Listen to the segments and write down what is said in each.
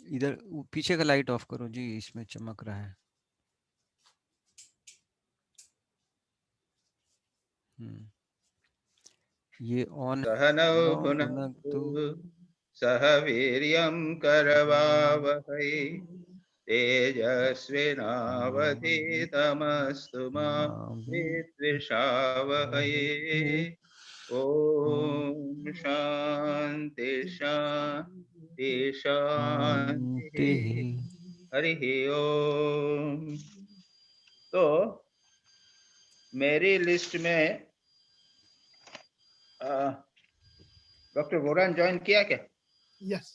इधर पीछे का लाइट ऑफ करो जी, इसमें चमक रहा है। ये ऑन सहनौ भुनक्तु भुनक्तु सह वीर्यं करवावहै तेजस्विनावधीतमस्तु मा विद्विषावहै। ओम शांति शांति शांति। हरि ओम। तो मेरी लिस्ट में डॉक्टर वोरा ज्वाइन किया क्या? यस।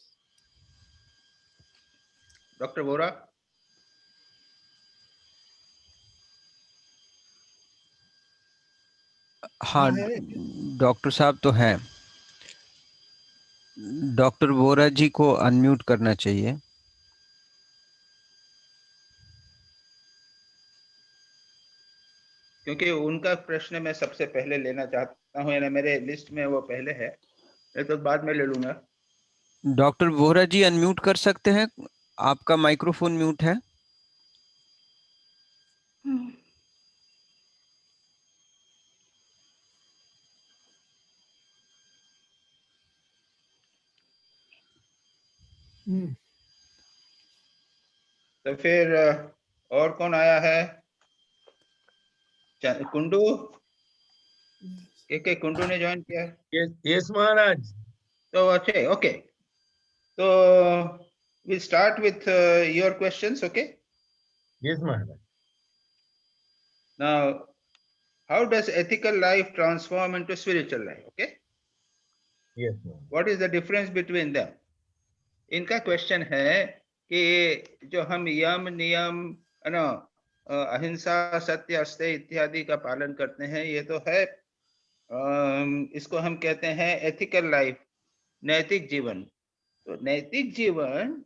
डॉक्टर वोरा हाँ, डॉक्टर साहब तो हैं। डॉक्टर वोरा जी को अनम्यूट करना चाहिए। क्योंकि उनका प्रश्न मैं सबसे पहले लेना चाहता हूँ, यानी मेरे लिस्ट में वो पहले है, नहीं तो बाद में ले लूंगा। डॉक्टर वोरा जी अनम्यूट कर सकते हैं, आपका माइक्रोफोन म्यूट है। तो फिर और कौन आया है? कुंडू के कुंडू ने ज्वाइन किया? यस महाराज। तो अच्छे, ओके। तो we'll start with your questions, okay? Yes Maharaj. Now, how does ethical life transform into spiritual life? Okay, yes Maharaj. what is the difference between them? इनका क्वेश्चन है कि जो हम यम नियम अहिंसा सत्य अस्तेय इत्यादि का पालन करते हैं, ये तो है, इसको हम कहते हैं एथिकल लाइफ, नैतिक जीवन। तो नैतिक जीवन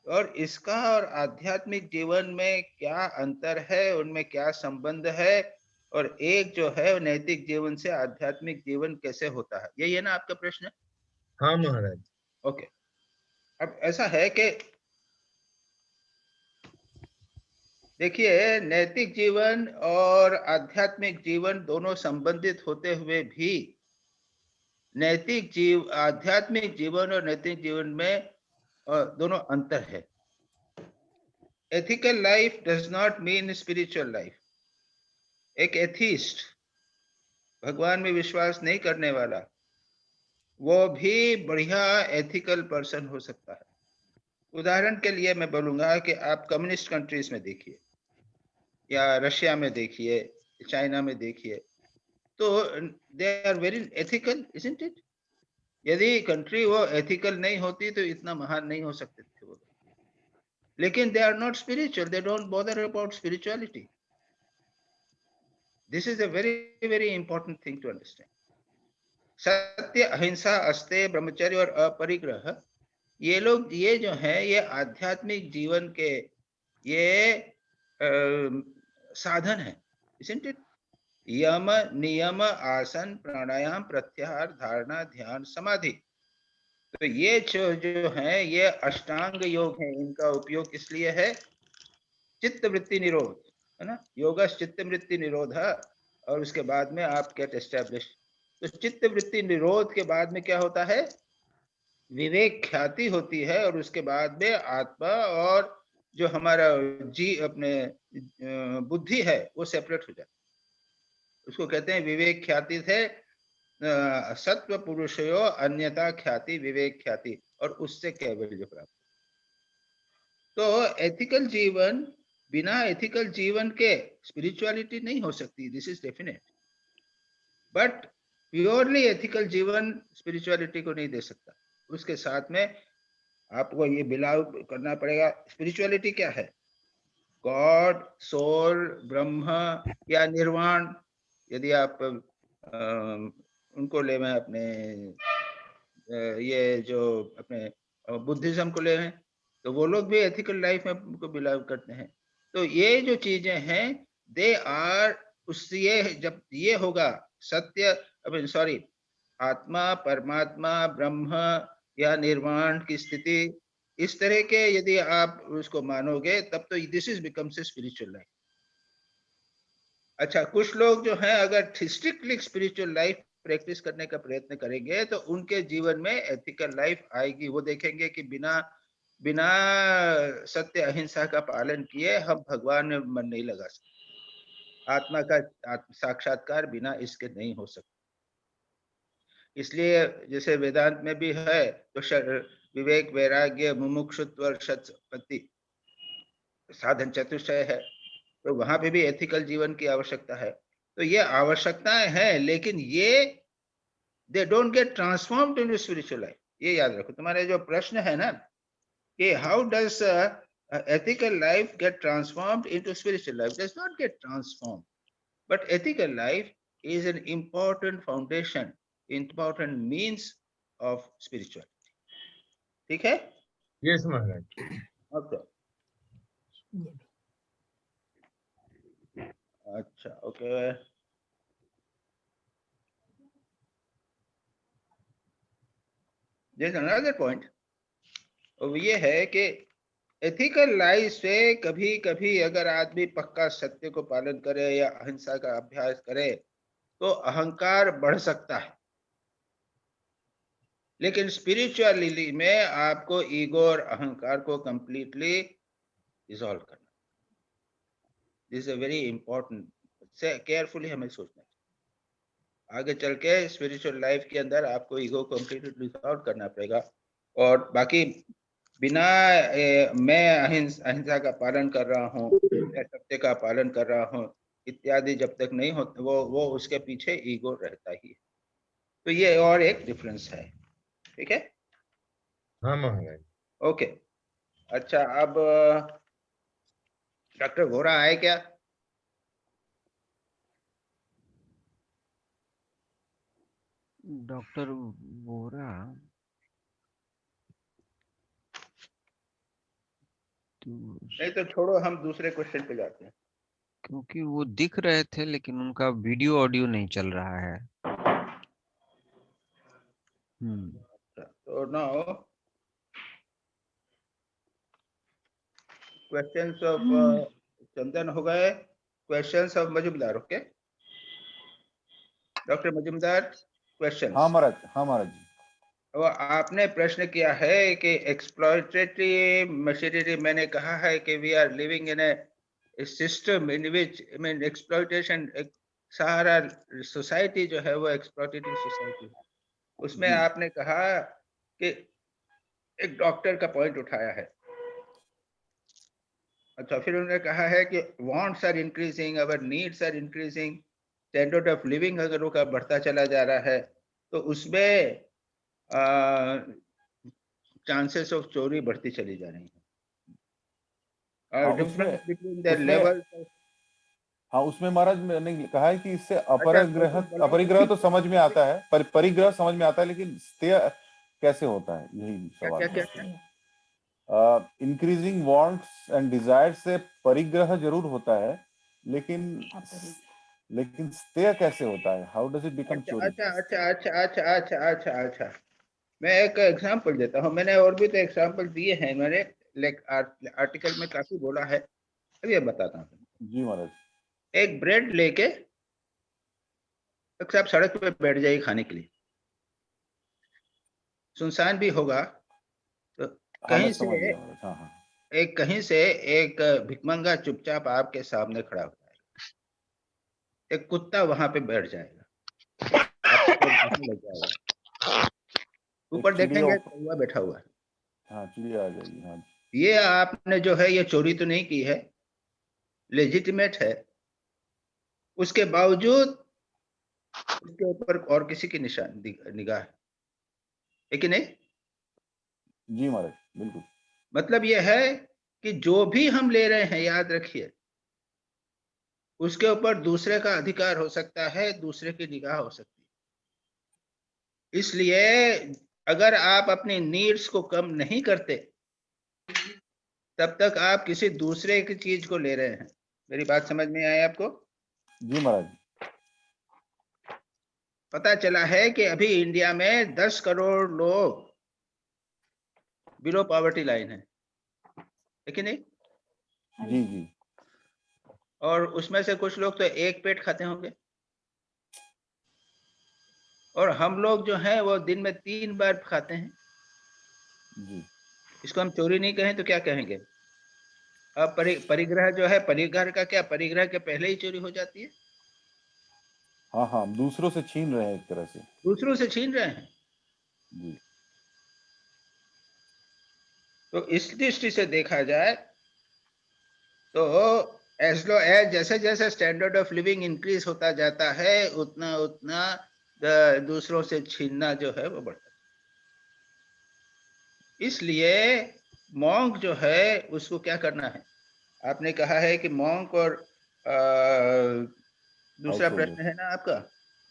और इसका और आध्यात्मिक जीवन में क्या अंतर है, उनमें क्या संबंध है, और एक जो है नैतिक जीवन से आध्यात्मिक जीवन कैसे होता है, यही है ना आपका प्रश्न? हाँ महाराज। ओके। अब ऐसा है कि देखिए, नैतिक जीवन और आध्यात्मिक जीवन दोनों संबंधित होते हुए भी आध्यात्मिक जीवन और नैतिक जीवन में दोनों अंतर है। Ethical life does not mean spiritual life. एक एथिस्ट, भगवान में विश्वास नहीं करने वाला, वो भी बढ़िया एथिकल पर्सन हो सकता है। उदाहरण के लिए मैं बोलूंगा कि आप कम्युनिस्ट कंट्रीज में देखिए, या रशिया में देखिए, चाइना में देखिए, तो they are very ethical, isn't it? यदि कंट्री वो एथिकल नहीं होती तो इतना महान नहीं हो सकते थे वो। लेकिन they are not spiritual, they don't bother about spirituality. This is a very very important thing to understand. सत्य अहिंसा अस्तेय ब्रह्मचर्य और अपरिग्रह, ये लोग, ये जो है, ये आध्यात्मिक जीवन के ये साधन है, isn't it? यम नियम आसन प्राणायाम प्रत्याहार धारणा ध्यान समाधि, तो ये जो है ये अष्टांग योग है। इनका उपयोग इसलिए है, चित्त वृत्ति निरोध, है ना, योगा चित्त वृत्ति निरोध है, और उसके बाद में आप गेट एस्टेब्लिश। तो चित्त वृत्ति निरोध के बाद में क्या होता है? विवेक ख्याति होती है, और उसके बाद में आत्मा और जो हमारा अपने बुद्धि है वो सेपरेट हो जाता है। उसको कहते हैं विवेक ख्याति से सत्व पुरुषयो अन्यथा ख्याति विवेक ख्याति, और उससे कैवल्य प्राप्त। तो एथिकल जीवन, बिना एथिकल जीवन के स्पिरिचुअलिटी नहीं हो सकती, this is definite. But purely ethical जीवन स्पिरिचुअलिटी को नहीं दे सकता। उसके साथ में आपको ये बिलाव करना पड़ेगा। स्पिरिचुअलिटी क्या है? गॉड, सोल, ब्रह्म या निर्वाण, यदि आप उनको ले में अपने ये जो अपने बुद्धिज्म को ले हैं, तो वो लोग भी एथिकल लाइफ में को बिलाव करते हैं। तो ये जो चीजें हैं, दे आर, उससे जब ये होगा सत्य, सॉरी, आत्मा, परमात्मा, ब्रह्म या निर्वाण की स्थिति, इस तरह के यदि आप उसको मानोगे तब तो this is becomes a spiritual life. अच्छा, कुछ लोग जो हैं अगर स्ट्रिक्टली स्पिरिचुअल लाइफ प्रैक्टिस करने का प्रयत्न करेंगे तो उनके जीवन में एथिकल लाइफ आएगी। वो देखेंगे कि बिना बिना सत्य अहिंसा का पालन किए हम भगवान में मन नहीं लगा सकते। आत्मा का साक्षात्कार बिना इसके नहीं हो सकता। इसलिए जैसे वेदांत में भी है तो विवेक, वैराग्य, मुमुक्षुत्व और सत्पत्ति साधन चतुष्टय है, तो वहां पे भी एथिकल जीवन की आवश्यकता है। तो ये आवश्यकताएं हैं, लेकिन ये they don't get transformed into spiritual life. ये याद रखो। तुम्हारे जो प्रश्न है ना कि how does ethical life get transformed into spiritual life, does not get transformed, but ethical life is an important foundation, important means of spirituality. ठीक है? यस महाराज। ओके, अच्छा, ओके। there's another point, वो ये है कि एथिकल लाइफ से कभी कभी अगर आदमी पक्का सत्य को पालन करे या अहिंसा का अभ्यास करे तो अहंकार बढ़ सकता है। लेकिन स्पिरिचुअलिटी में आपको ईगो और अहंकार को कंप्लीटली डिसॉल्व करना। दिस इज वेरी इंपॉर्टेंट, से केयरफुली हमें सोचना चाहिए। आगे चल के स्पिरिचुअल लाइफ के अंदर आपको ईगो को कंप्लीटली डिसॉल्व करना पड़ेगा। और बाकी बिना मैं अहिंसा का पालन कर रहा हूँ, मैं सत्य का पालन कर रहा हूँ इत्यादि जब तक नहीं होता, वो उसके पीछे ईगो रहता ही है। तो ये और एक डिफरेंस है। ठीक है? हाँ महाराज। ओके, अच्छा, अब डॉक्टर वोरा आए क्या? डॉक्टर वोरा तो नहीं तो छोड़ो, हम दूसरे क्वेश्चन पे जाते हैं। क्योंकि वो दिख रहे थे लेकिन उनका वीडियो ऑडियो नहीं चल रहा है। तो नाउ क्वेश्चंस ऑफ चंदन हो गए, questions of Majumdar. Okay doctor Majumdar, questions. हाँ महाराज, हाँ महाराज जी। वो आपने प्रश्न किया है कि एक्सप्लॉयटेटरी मशीनरी, मैंने कहा है कि we are living in a system in which mean exploitation, सारा सोसाइटी जो है वो एक्सप्लॉयटेटिव सोसाइटी है। उसमें जी। आपने कहा कि एक डॉक्टर का पॉइंट उठाया है। अच्छा, फिर उन्होंने कहा है कि wants are increasing, our needs are increasing, standard of living अगर वो का बढ़ता चला जा रहा है तो उसमें चांसेस ऑफ चोरी बढ़ती चली जा रही है। और डिफरेंस बिटवीन द लेवल। हाँ, उसमें महाराज मैंने कहा है कि इससे अच्छा, अपरिग्रह तो समझ में आता है, परिग्रह समझ में आता है, लेकिन स्तेय कैसे होता है, यही सवाल क्या है। इंक्रीजिंग वांट्स एंड डिजायर से परिग्रह जरूर होता है, लेकिन स्तेय कैसे होता है? हाउ डज इट बिकम चोरी? अच्छा, मैं एक एग्जांपल देता हूँ। मैंने और भी तो एग्जांपल दिए हैं, मैंने आर्टिकल में काफी बोला है। अभी अब बताता हूँ। जी महाराज। एक ब्रेड लेके अक्सर आप सड़क पे बैठ जाइए खाने के लिए, सुनसान भी होगा तो कहीं से कहीं से एक भिखमंगा चुपचाप आपके सामने खड़ा हो जाएगा। एक कुत्ता वहां पे बैठ जाएगा, आपको लग जाएगा, ऊपर देखेंगे कौवा बैठा हुआ है। हाँ, चिड़िया आ जाएगी। हाँ, ये आपने जो है ये चोरी तो नहीं की है, लेजिटिमेट है, उसके बावजूद उसके ऊपर और किसी की निगाह है कि नहीं? जी महाराज, बिल्कुल। मतलब यह है कि जो भी हम ले रहे हैं, याद रखिए, उसके ऊपर दूसरे का अधिकार हो सकता है, दूसरे की निगाह हो सकती है। इसलिए अगर आप अपनी नीड्स को कम नहीं करते तब तक आप किसी दूसरे की चीज को ले रहे हैं। मेरी बात समझ में आई आपको? जी महाराज। पता चला है कि अभी इंडिया में 10 करोड़ लोग बिलो पॉवर्टी लाइन है कि नहीं? जी जी। और उसमें से कुछ लोग तो एक पेट खाते होंगे, और हम लोग जो हैं वो दिन में 3 बार खाते हैं। जी इसको हम चोरी नहीं कहें तो क्या कहेंगे? अब परिग्रह जो है, परिग्रह का क्या, परिग्रह के पहले ही चोरी हो जाती है, हाँ हाँ, हम दूसरों से छीन रहे हैं एक तरह से। दूसरों से छीन रहे हैं। जी तो इस दृष्टि से देखा जाए तो एज लो एज जैसे जैसे स्टैंडर्ड ऑफ लिविंग इंक्रीज होता जाता है, उतना उतना दूसरों से छीनना जो है वो बढ़ता है। इसलिए मॉन्क जो है उसको क्या करना है? आपने कहा है कि मॉन्क और दूसरा हाउस प्रश्न होल्डर। है ना आपका,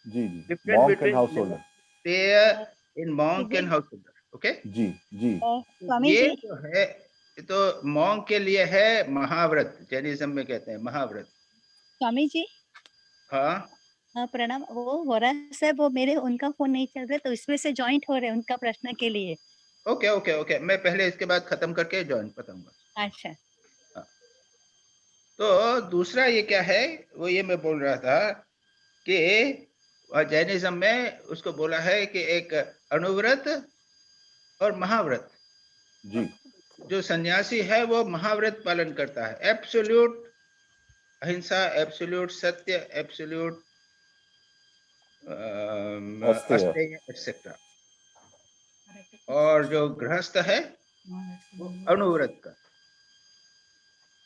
जी जी, difference monk and between house living holder. In monk and house holder. Okay, जी जी स्वामी ये जी, जो है तो मॉन्क के लिए है महाव्रत, जैनिज्म में कहते हैं महाव्रत। स्वामी जी, हाँ प्रणाम। वो हो रहा है सर, वो मेरे उनका फोन नहीं चल रहा, तो इसमें से जॉइंट हो रहे हैं उनका प्रश्न के लिए। ओके ओके ओके, मैं पहले इसके बाद खत्म करके ज्वाइन बताऊंगा। अच्छा, हाँ। तो दूसरा ये क्या है, वो ये मैं बोल रहा था कि जैनिज्म में उसको बोला है कि एक अनुव्रत और महाव्रत। जी जो सन्यासी है वो महाव्रत पालन करता है, एब्सोल्यूट अहिंसा, एब्सोल्यूट सत्य, एब्सोल्यूट अस्तेय। अस्तेय एक्सेट्रा। और जो गृहस्थ है वो अनुव्रत का।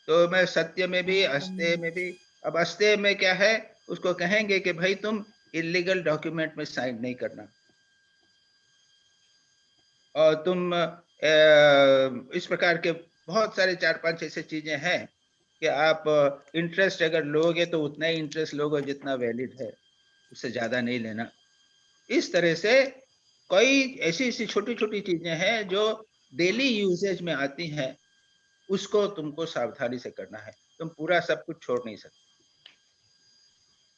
तो मैं सत्य में भी अस्तेय में भी, अब अस्तेय में क्या है, उसको कहेंगे कि भाई तुम इलीगल डॉक्यूमेंट में साइन नहीं करना, और तुम इस प्रकार के बहुत सारे 4-5 ऐसे चीजें हैं कि आप इंटरेस्ट अगर लोगे तो उतना ही इंटरेस्ट लोगे जितना वैलिड है, उससे ज्यादा नहीं लेना। इस तरह से कई ऐसी ऐसी छोटी छोटी चीजें हैं जो डेली यूजेज में आती हैं, उसको तुमको सावधानी से करना है, तुम पूरा सब कुछ छोड़ नहीं सकते।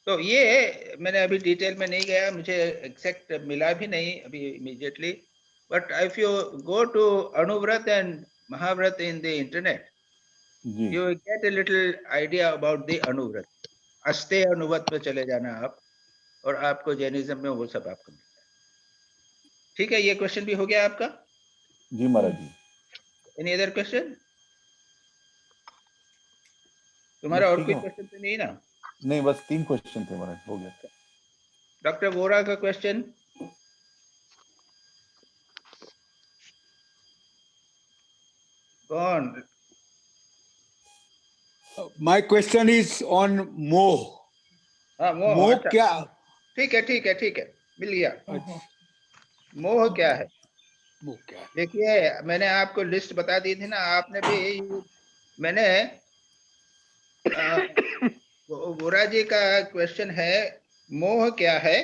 तो ये मैंने अभी डिटेल में नहीं गया, मुझे एग्जैक्ट मिला भी नहीं अभी immediately, but if you go to anuvrat and mahavrat in the internet, जी you get a little idea about the anuvrat. अस्तेय अनुव्रत में चले जाना आप, और आपको जैनिज्म में वो सब आपको मिल जाए। ठीक है, ये क्वेश्चन भी हो गया आपका। जी महाराज जी। Any other question? तुम्हारा बस और ठीक कोई है। क्वेश्चन तो नहीं ना? नहीं, बस 3 क्वेश्चन थे महाराज, हो गया। डॉक्टर वोरा का क्वेश्चन? कौन? My question is on मोह। हाँ मोह, मोह अच्छा क्या? ठीक है ठीक है ठीक है, मिल गया। अच्छा, मोह क्या है? मोह क्या है? देखिए मैंने आपको लिस्ट बता दी थी ना, आपने भी, मैंने वोरा जी का क्वेश्चन है मोह क्या है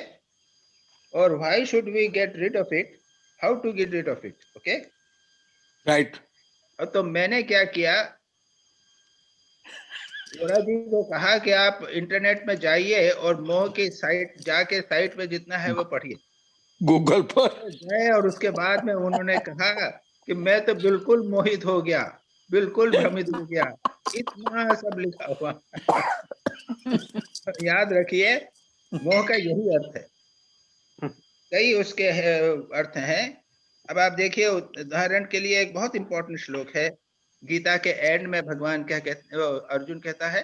और why should we get rid of it, how to get rid of it. Okay, right. तो मैंने क्या किया, वोरा जी को कहा कि आप इंटरनेट में जाइए और मोह की साइट जाके साइट पे जितना है वो पढ़िए। गूगल पर। तो गए और उसके बाद में उन्होंने कहा कि मैं तो बिल्कुल मोहित हो गया, बिल्कुल भ्रमित हो गया, इतना सब लिखा हुआ। याद रखिए, मोह का यही अर्थ है, कई उसके अर्थ हैं। अब आप देखिए, उदाहरण के लिए एक बहुत इंपॉर्टेंट श्लोक है गीता के एंड में, भगवान क्या कहते, अर्जुन कहता है,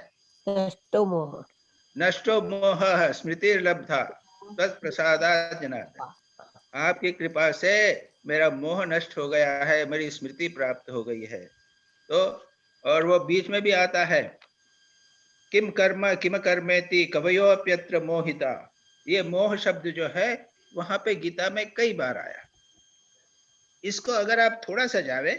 नष्टो मोह। नष्टो मोह स्मृतिर्लब्धा तत्प्रसादात् जनार्दन। आपकी कृपा से मेरा मोह नष्ट हो गया है, मेरी स्मृति प्राप्त हो गई है। तो और वो बीच में भी आता है, किम कर्म किम कर्मेति कवयोप्यत्र मोहिता। ये मोह शब्द जो है वहां पे गीता में कई बार आया। इसको अगर आप थोड़ा सा जावे,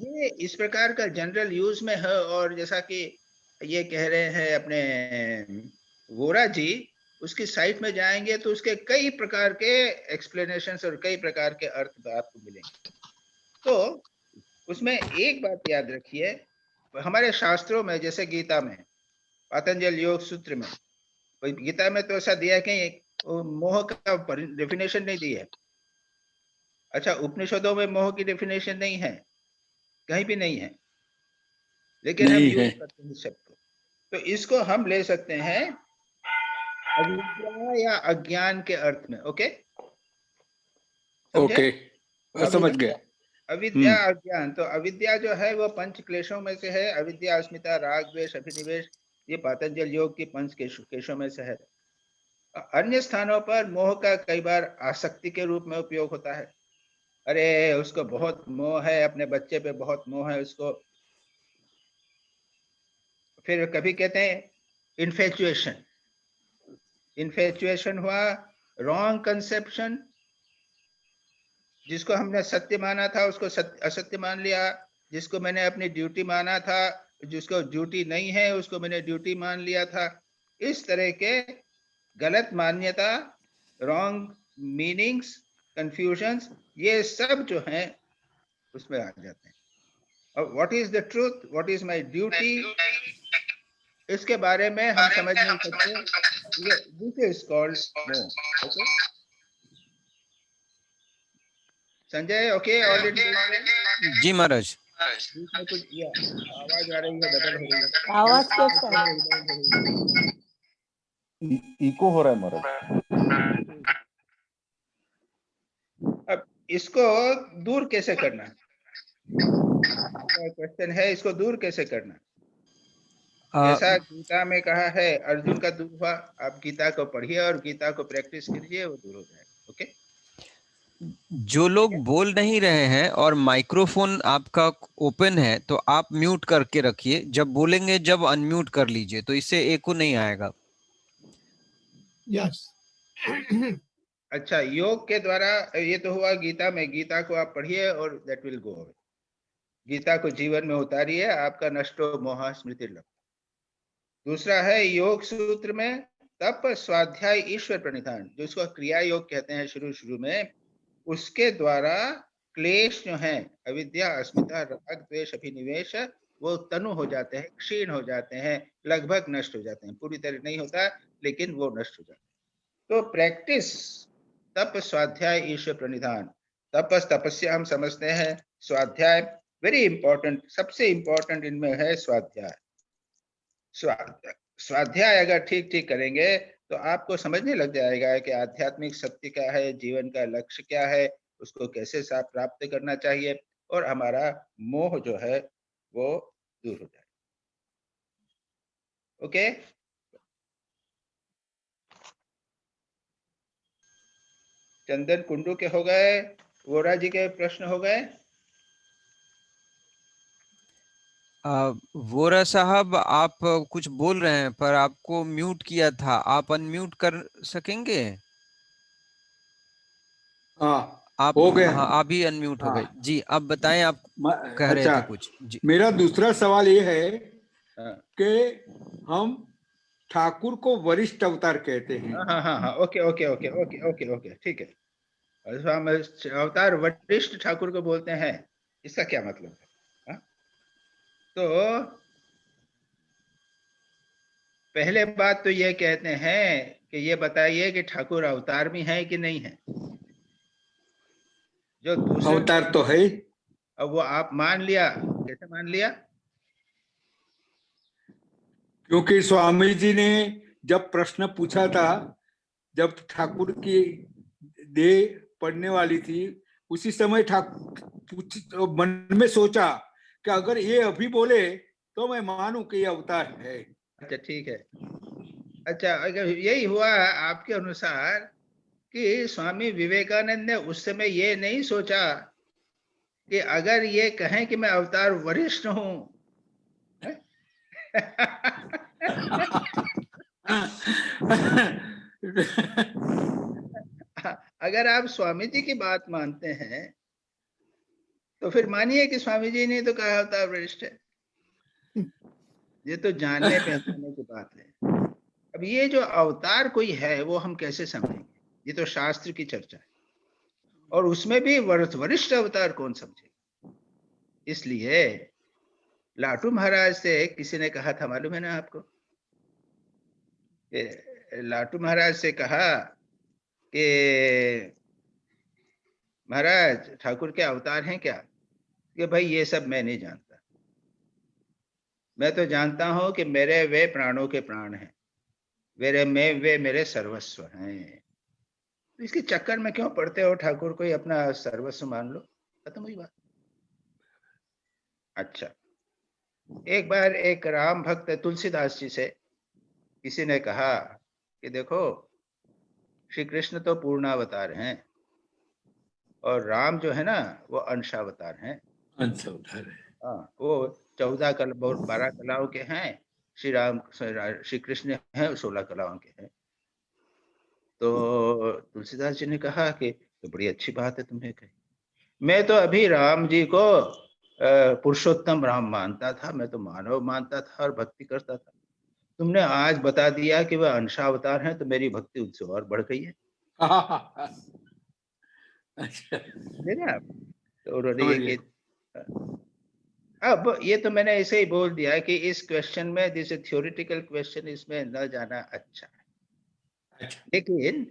ये इस प्रकार का जनरल यूज में है, और जैसा कि ये कह रहे हैं अपने वोरा जी, उसकी साइट में जाएंगे तो उसके कई प्रकार के एक्सप्लेनेशंस और कई प्रकार के अर्थ आपको मिलेंगे। तो उसमें एक बात याद रखिए, हमारे शास्त्रों में जैसे गीता में, पतंजल योग सूत्र में, गीता में तो ऐसा दिया है कि मोह का डेफिनेशन नहीं दी है, अच्छा, उपनिषदों में मोह की डेफिनेशन नहीं है, कहीं भी नहीं है, लेकिन हम नहीं यूज है। करते हैं शब्द को। तो इसको हम ले सकते हैं अविद्या या अज्ञान के अर्थ में। ओके, समझे? ओके, समझ अविद्या, गए। अविद्या अज्ञान। तो अविद्या जो है वो पंच क्लेशों में से है। अविद्या, अस्मिता, राग, द्वेष, अभिनिवेश, ये पातंजल योग की पंच क्लेशों में से है। अन्य स्थानों पर मोह का कई बार आसक्ति के रूप में उपयोग होता है। अरे उसको बहुत मोह है, अपने बच्चे पे बहुत मोह है उसको। फिर कभी कहते हैं इन्फेचुएशन। इन्फेचुएशन हुआ रॉन्ग कंसेप्शन, जिसको हमने सत्य माना था उसको असत्य मान लिया, जिसको मैंने अपनी ड्यूटी माना था, जिसको ड्यूटी नहीं है उसको मैंने ड्यूटी मान लिया था। इस तरह के गलत मान्यता, रॉन्ग मीनिंग्स, कंफ्यूजन्स, ये सब जो हैं उसमें आ जाते हैं। अब what is the truth, what is my duty, इसके बारे में हम समझ नहीं सकते। This is called moh. Okay Sanjay, okay already? जी महाराज। बीच में कुछ ये आवाज आ रही है, डबल हो रही है। आवाज कैसा है? डबल हो रही है। इको हो रहा है महाराज। अब इसको दूर कैसे करना, क्वेश्चन है, इसको दूर कैसे करना? जैसा गीता में कहा है, अर्जुन का दूर हुआ, आप गीता को पढ़िए और गीता को प्रैक्टिस कीजिए, वो दूर हो जाएगा। ओके, जो लोग बोल नहीं रहे हैं और माइक्रोफोन आपका ओपन है तो आप म्यूट करके रखिए, जब बोलेंगे जब अनम्यूट कर लीजिए, तो इससे एको नहीं आएगा। यस। अच्छा, योग के द्वारा ये तो हुआ गीता में। गीता को आप पढ़िए और that will go away. Gita को जीवन में उतारिए, आपका नष्टो मोह स्मृतिर्लब्ध। दूसरा है योग सूत्र में तप, स्वाध्याय, ईश्वर प्रणिधान, जो इसको क्रिया योग कहते हैं शुरू शुरू में, उसके द्वारा क्लेश जो है, अविद्या, अस्मिता, राग, द्वेष, अभिनिवेश, वो तनु हो जाते हैं, क्षीण हो जाते हैं, लगभग नष्ट हो जाते हैं। पूरी तरह नहीं होता लेकिन वो नष्ट हो जाते हैं। तो प्रैक्टिस तप, स्वाध्याय, ईश्वर प्रणिधान। तपस्या हम समझते हैं, स्वाध्याय वेरी इंपॉर्टेंट, सबसे इंपॉर्टेंट इनमें है स्वाध्याय। स्वाध्याय अगर ठीक ठीक करेंगे तो आपको समझने लग जाएगा कि आध्यात्मिक सत्य क्या है, जीवन का लक्ष्य क्या है, उसको कैसे प्राप्त करना चाहिए, और हमारा मोह जो है वो दूर हो जाए। ओके, चंदन कुंडू के हो गए, वोरा जी के प्रश्न हो गए। वोरा साहब, आप कुछ बोल रहे हैं पर आपको म्यूट किया था, आप अनम्यूट कर सकेंगे? हाँ, आप, हो गया। हाँ आप ही अनम्यूट हो गए हाँ। जी। अब बताएं, आप कह रहे अच्छा, थे कुछ जी। मेरा दूसरा सवाल ये है हाँ कि हम ठाकुर को वरिष्ठ अवतार कहते हैं। हाँ हाँ हाँ, okay okay okay okay okay okay, ठीक है। हम अवतार वरिष्ठ ठाकुर को बोलते हैं, इसका क्या मतलब है? तो पहले बात तो ये कहते हैं कि ये बताइए कि ठाकुर अवतार में है कि नहीं है। जो दूसरे अवतार तो है। अब वो आप मान लिया, कैसे मान लिया? क्योंकि स्वामी जी ने जब प्रश्न पूछा था, जब ठाकुर की देह पड़ने वाली थी, उसी समय ठाकुर मन में सोचा कि अगर ये अभी बोले तो मैं मानूं कि ये अवतार है। अच्छा ठीक है। अच्छा, अगर यही हुआ आपके अनुसार कि स्वामी विवेकानंद ने उस समय ये नहीं सोचा कि अगर ये कहें कि मैं अवतार वरिष्ठ हूं अगर आप स्वामी जी की बात मानते हैं तो फिर मानिए कि स्वामी जी ने तो कहा अवतार वरिष्ठ है। ये तो जानने पहचानने की बात है। अब ये जो अवतार कोई है वो हम कैसे समझेंगे? ये तो शास्त्र की चर्चा है, और उसमें भी वरिष्ठ अवतार कौन समझे? इसलिए लाटू महाराज से किसी ने कहा था, मालूम है ना आपको? लाटू महाराज से कहा कि महाराज ठाकुर के अवतार हैं क्या? कि भाई ये सब मैं नहीं जानता, मैं तो जानता हूं कि मेरे वे प्राणों के प्राण हैं, वे मेरे सर्वस्व हैं। तो इसके चक्कर में क्यों पड़ते हो? ठाकुर को ही अपना सर्वस्व मान लो, खत्म हुई बात। अच्छा, एक बार एक राम भक्त तुलसीदास जी से किसी ने कहा कि देखो, श्री कृष्ण तो पूर्णावतार हैं और राम जो है ना वो अंशावतार हैं। अंश अवतार है। हाँ, वो 12 कलाओं के हैं, श्री कृष्ण हैं 16 कलाओं के हैं। तो तुलसीदास जी ने कहा कि तो बड़ी अच्छी बात है तुमने कही, मैं तो अभी राम जी को पुरुषोत्तम राम मानता था, मैं तो मानव मानता था और भक्ति करता था। तुमने आज बता दिया कि वह अंशावतार हैं, तो मेरी भक्ति उनसे और बढ़ गई है। अच्छा, समझे ना आप? तो उन्होंने समझ ये गया। कि अब ये तो मैंने ऐसे ही बोल दिया कि इस क्वेश्चन में, दिस थ्योरेटिकल क्वेश्चन, इसमें न जाना अच्छा है। अच्छा, लेकिन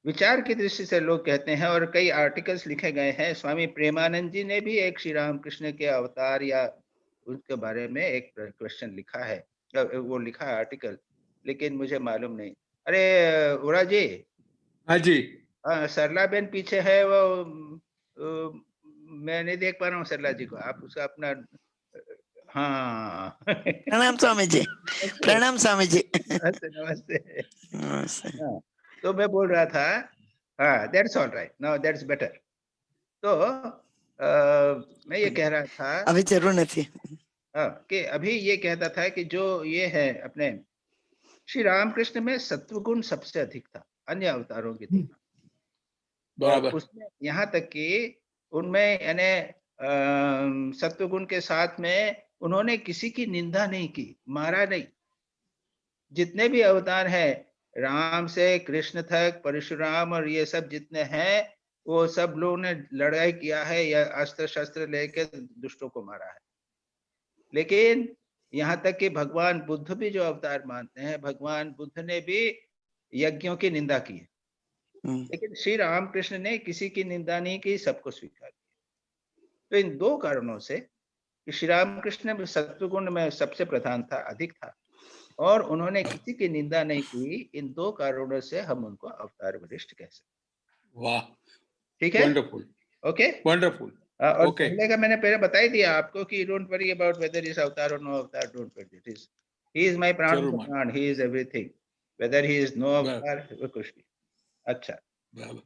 विचार की दृष्टि से लोग कहते हैं, और कई आर्टिकल्स लिखे गए हैं, स्वामी प्रेमानंद जी ने भी एक श्री राम कृष्ण के अवतार या उनके बारे में एक क्वेश्चन लिखा है, वो लिखा है आर्टिकल, लेकिन मुझे मालूम नहीं। अरे उरा जी, हाँ जी, सरला बेन पीछे है, वो मैं नहीं देख पा रहा हूँ सरला जी को, आप उसका अपना हाँ प्रणाम स्वामी जी, नमस्ते प्रणाम स्वामी जी। नमस्ते नमस्ते। नमस्ते। हाँ, तो मैं बोल रहा था, हाँ that's all right, now that's better. तो मैं ये कह रहा था अभी जरूर नहीं। कि अभी ये कहता था कि जो ये है अपने श्री रामकृष्ण में सत्वगुण सबसे अधिक था अन्य अवतारों की तुलना, और बराबर। उसमें यहाँ तक कि उनमें यानी सत्वगुण के साथ में उन्होंने किसी की निंदा नहीं की, मारा नहीं। जितने भी अवतार हैं, राम से कृष्ण तक, परशुराम और ये सब जितने हैं, वो सब लोगों ने लड़ाई किया है या अस्त्र शस्त्र लेके दुष्टों को मारा है। लेकिन यहाँ तक कि भगवान बुद्ध भी जो अवतार मानते हैं, भगवान बुद्ध ने भी यज्ञों की निंदा की है, लेकिन श्री रामकृष्ण ने किसी की निंदा नहीं की, सबको स्वीकार किया। तो इन दो कारणों से कि श्री रामकृष्ण में सत्वगुण में सबसे प्रधान था, अधिक था, और उन्होंने किसी की निंदा नहीं की, इन दो कारणों से हम उनको अवतार वरिष्ठ कह सकते। वाह, ठीक है, वंडरफुल, ओके। वंडरफुल। और ओके, पहले का मैंने पहले बता ही दिया आपको कि don't worry about whether is avatar और no avatar, don't worry, it is, he is my prana जरूर ऑफ मान, prana, he is everything, whether he is no बराबर, अवतार वो कुछ भी। अच्छा, बराबर।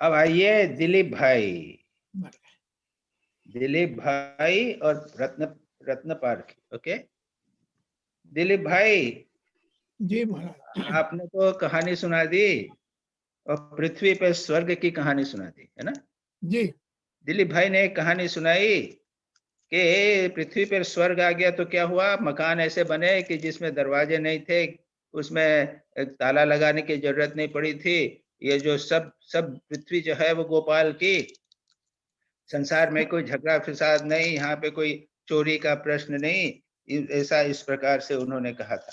अब आइए दिलीप भाई, दिलीप भाई और रत्न पारखी। ओके दिलीप भाई, जी महाराज। आपने तो कहानी सुना दी और पृथ्वी पे स्वर्ग की कहानी सुना दी है ना। जी दिलीप भाई ने एक कहानी सुनाई कि पृथ्वी पर स्वर्ग आ गया तो क्या हुआ, मकान ऐसे बने कि जिसमें दरवाजे नहीं थे, उसमें एक ताला लगाने की जरूरत नहीं पड़ी थी। ये जो सब सब पृथ्वी जो है वो गोपाल की, संसार में कोई झगड़ा फिसाद नहीं, यहाँ पे कोई चोरी का प्रश्न नहीं, ऐसा इस प्रकार से उन्होंने कहा था।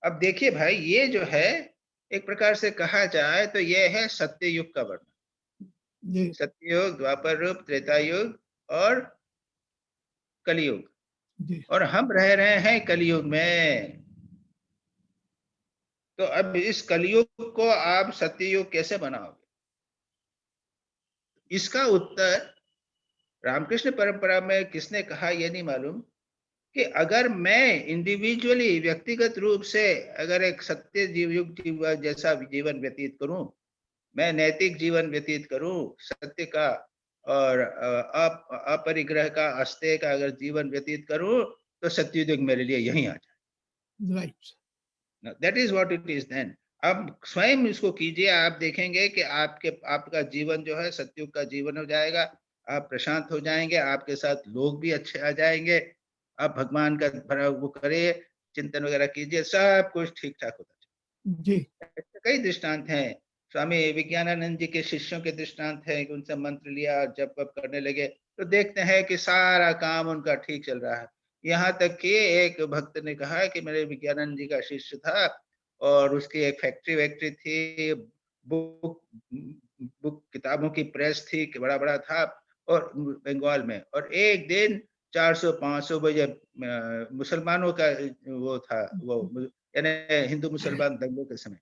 अब देखिए भाई, ये जो है एक प्रकार से कहा जाए तो ये है सत्य युग का वर्णन। जी सत्ययुग, द्वापर युग, त्रेता युग और कलयुग, जी और हम रह रहे हैं कलयुग में। तो अब इस कलयुग को आप सत्ययुग कैसे बनाओगे? इसका उत्तर रामकृष्ण परंपरा में किसने कहा ये नहीं मालूम, कि अगर मैं इंडिविजुअली व्यक्तिगत रूप से अगर एक सत्य युग जैसा जीवन व्यतीत करूं, मैं नैतिक जीवन व्यतीत करूं, सत्य का और अपरिग्रह का, अस्तेय का अगर जीवन व्यतीत करूं, तो सत्ययुग मेरे लिए यहीं आ जाए। Right. That is what it is then. अब स्वयं इसको कीजिए, आप देखेंगे कि आपका जीवन जो है सत्युग का जीवन हो जाएगा, आप प्रशांत हो जाएंगे, आपके साथ लोग भी अच्छे आ जाएंगे, आप भगवान का भरा वो करिए, चिंतन वगैरह कीजिए, सब कुछ ठीक ठाक होता है। जी ऐसे कई दृष्टांत हैं, स्वामी विज्ञानानंद जी के शिष्यों के दृष्टांत हैं कि उनसे मंत्र लिया, जप वप करने लगे, तो देखते हैं कि सारा काम उनका ठीक चल रहा है। यहाँ तक कि एक भक्त ने कहा कि मेरे विज्ञानानंद जी का शिष्य था और उसकी एक फैक्ट्री वैक्ट्री थी, बुक बुक किताबों की प्रेस थी, बड़ा बड़ा था, और बंगाल में, और एक दिन 400-500 बजे मुसलमानों का वो था, वो यानी हिंदू मुसलमान दंगों के समय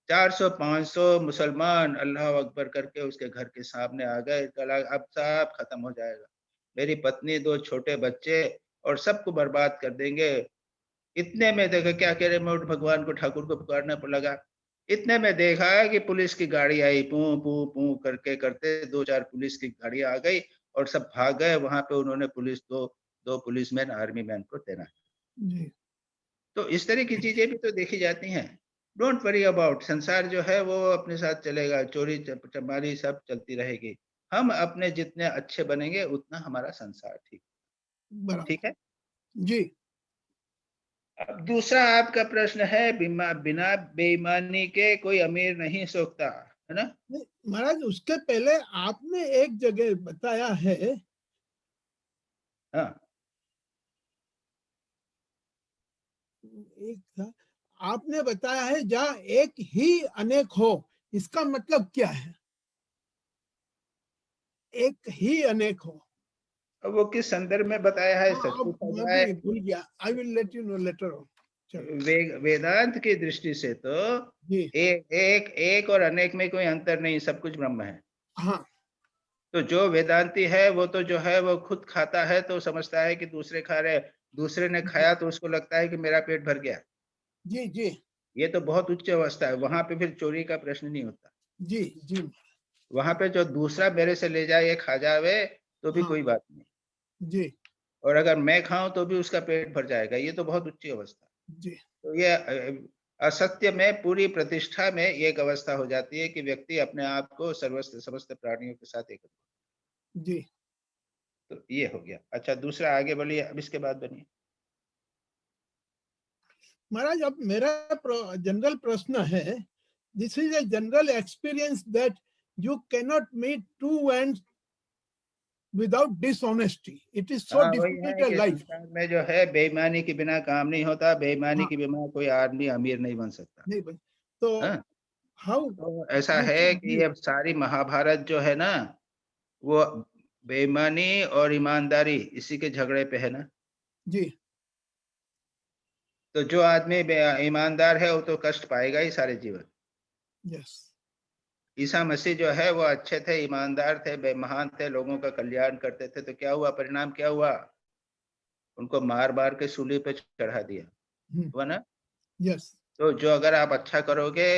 400-500 मुसलमान अल्लाह अकबर करके उसके घर के सामने आ गए। कहा अब सब खत्म हो जाएगा, मेरी पत्नी, 2 छोटे बच्चे और सबको बर्बाद कर देंगे। इतने में देखा क्या कह रहे, मैं भगवान को, ठाकुर को पुकारने पर लगा। इतने में देखा कि पुलिस की गाड़ी आई, पू पू पू करके करते 2-4 पुलिस की गाड़ी आ गई और सब भाग गए। वहां पे उन्होंने दो पुलिसमैन, आर्मी मैन को तैनात। जी तो इस तरह की चीजें भी तो देखी जाती हैं। डोंट वरी अबाउट, संसार जो है वो अपने साथ चलेगा, चोरी चमारी सब चलती रहेगी। हम अपने जितने अच्छे बनेंगे उतना हमारा संसार ठीक बराबर है। जी। अब दूसरा आपका प्रश्न है, बिना बेईमानी के कोई अमीर नहीं सोचता, है ना? नहीं, महाराज उसके पहले आपने एक जगह बताया है, हाँ, एक था, आपने बताया है जहाँ एक ही अनेक हो, इसका मतलब क्या है? एक ही अनेक हो। अब वो किस संदर्भ में बताया है, सच अब पूछा मैं जाए, भी भूल गया, I will let you know later on. चलो वेदांत की दृष्टि से तो जी। एक और अनेक में कोई अंतर नहीं, सब कुछ ब्रह्म है। हाँ तो जो वेदांती है वो तो जो है वो खुद खाता है तो समझता है कि दूसरे खा रहे, दूसरे ने खाया तो उसको लगता है कि मेरा पेट भर गया। जी जी ये तो बहुत उच्च अवस्था है, वहां पे फिर चोरी का प्रश्न नहीं होता। जी जी। वहां पे जो दूसरा मेरे से ले जाए, खा जावे तो भी हाँ कोई बात नहीं, जी और अगर मैं खाऊं तो भी उसका पेट भर जाएगा, ये तो बहुत उच्च अवस्था। जी तो ये असत्य में पूरी प्रतिष्ठा में एक अवस्था हो जाती है कि व्यक्ति अपने आप को सर्वस्व समस्त प्राणियों के साथ एक, जी। तो ये हो गया। अच्छा, दूसरा आगे बढ़िए, अब इसके बाद बनिए। महाराज अब मेरा जनरल प्रश्न है, this is a general experience that you cannot meet two ends without dishonesty, it is so हाँ, वही डिफिकल्ट है ए कि लाइफ। संसार में जो है बेईमानी के बिना काम नहीं होता, बेईमानी हाँ के बिना कोई आदमी अमीर नहीं बन सकता। नहीं बन, तो हाँ, हाउ तो ऐसा यू है शुड कि बी। ये सारी महाभारत जो है ना, वो बेईमानी और ईमानदारी इसी के झगड़े पे है ना। जी तो जो आदमी ईमानदार है वो तो कष्ट पाएगा ही सारे जीवन। यस ईसा मसीह जो है वो अच्छे थे, ईमानदार थे, बेमहान थे, लोगों का कल्याण करते थे, तो क्या हुआ, परिणाम क्या हुआ? उनको मार मार के सूली पे चढ़ा दिया, हुआ ना? यस तो जो अगर आप अच्छा करोगे,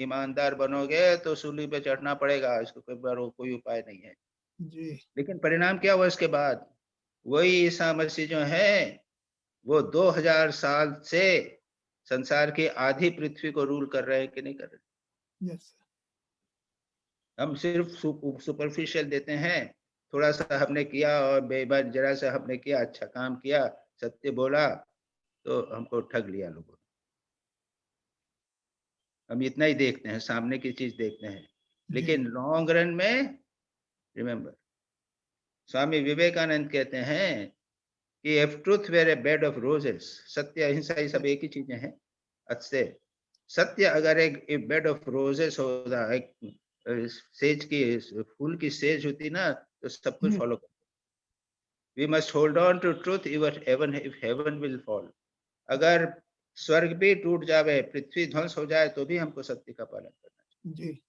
ईमानदार बनोगे, तो सूली पे चढ़ना पड़ेगा, इसको कोई उपाय नहीं है। जी लेकिन परिणाम क्या हुआ इसके बाद? वही ईसा मसीह जो है वो 2000 साल से संसार की आधी पृथ्वी को रूल कर रहे हैं कि नहीं कर रहे? यस हम सिर्फ सुपरफिशियल देते हैं, थोड़ा सा हमने किया और बेईमान जरा सा हमने किया, अच्छा काम किया, सत्य बोला, तो हमको ठग लिया लोगों ने। हम इतना ही देखते हैं, सामने की चीज देखते हैं, जी लेकिन लॉन्ग रन में, रिमेम्बर, स्वामी विवेकानंद कहते हैं कि if truth were a bed of roses, सत्य अहिंसा ये सब एक ही चीजें हैं। अच्छे सत्य अगर एक बेड ऑफ रोजेस होता, एक सेज की, फूल की सेज होती ना, तो सब कुछ फॉलो कर। We must hold on to truth even if heaven will fall. अगर स्वर्ग भी टूट जावे, पृथ्वी ध्वंस हो जाए, तो भी हमको सत्य का पालन करना चाहिए। जी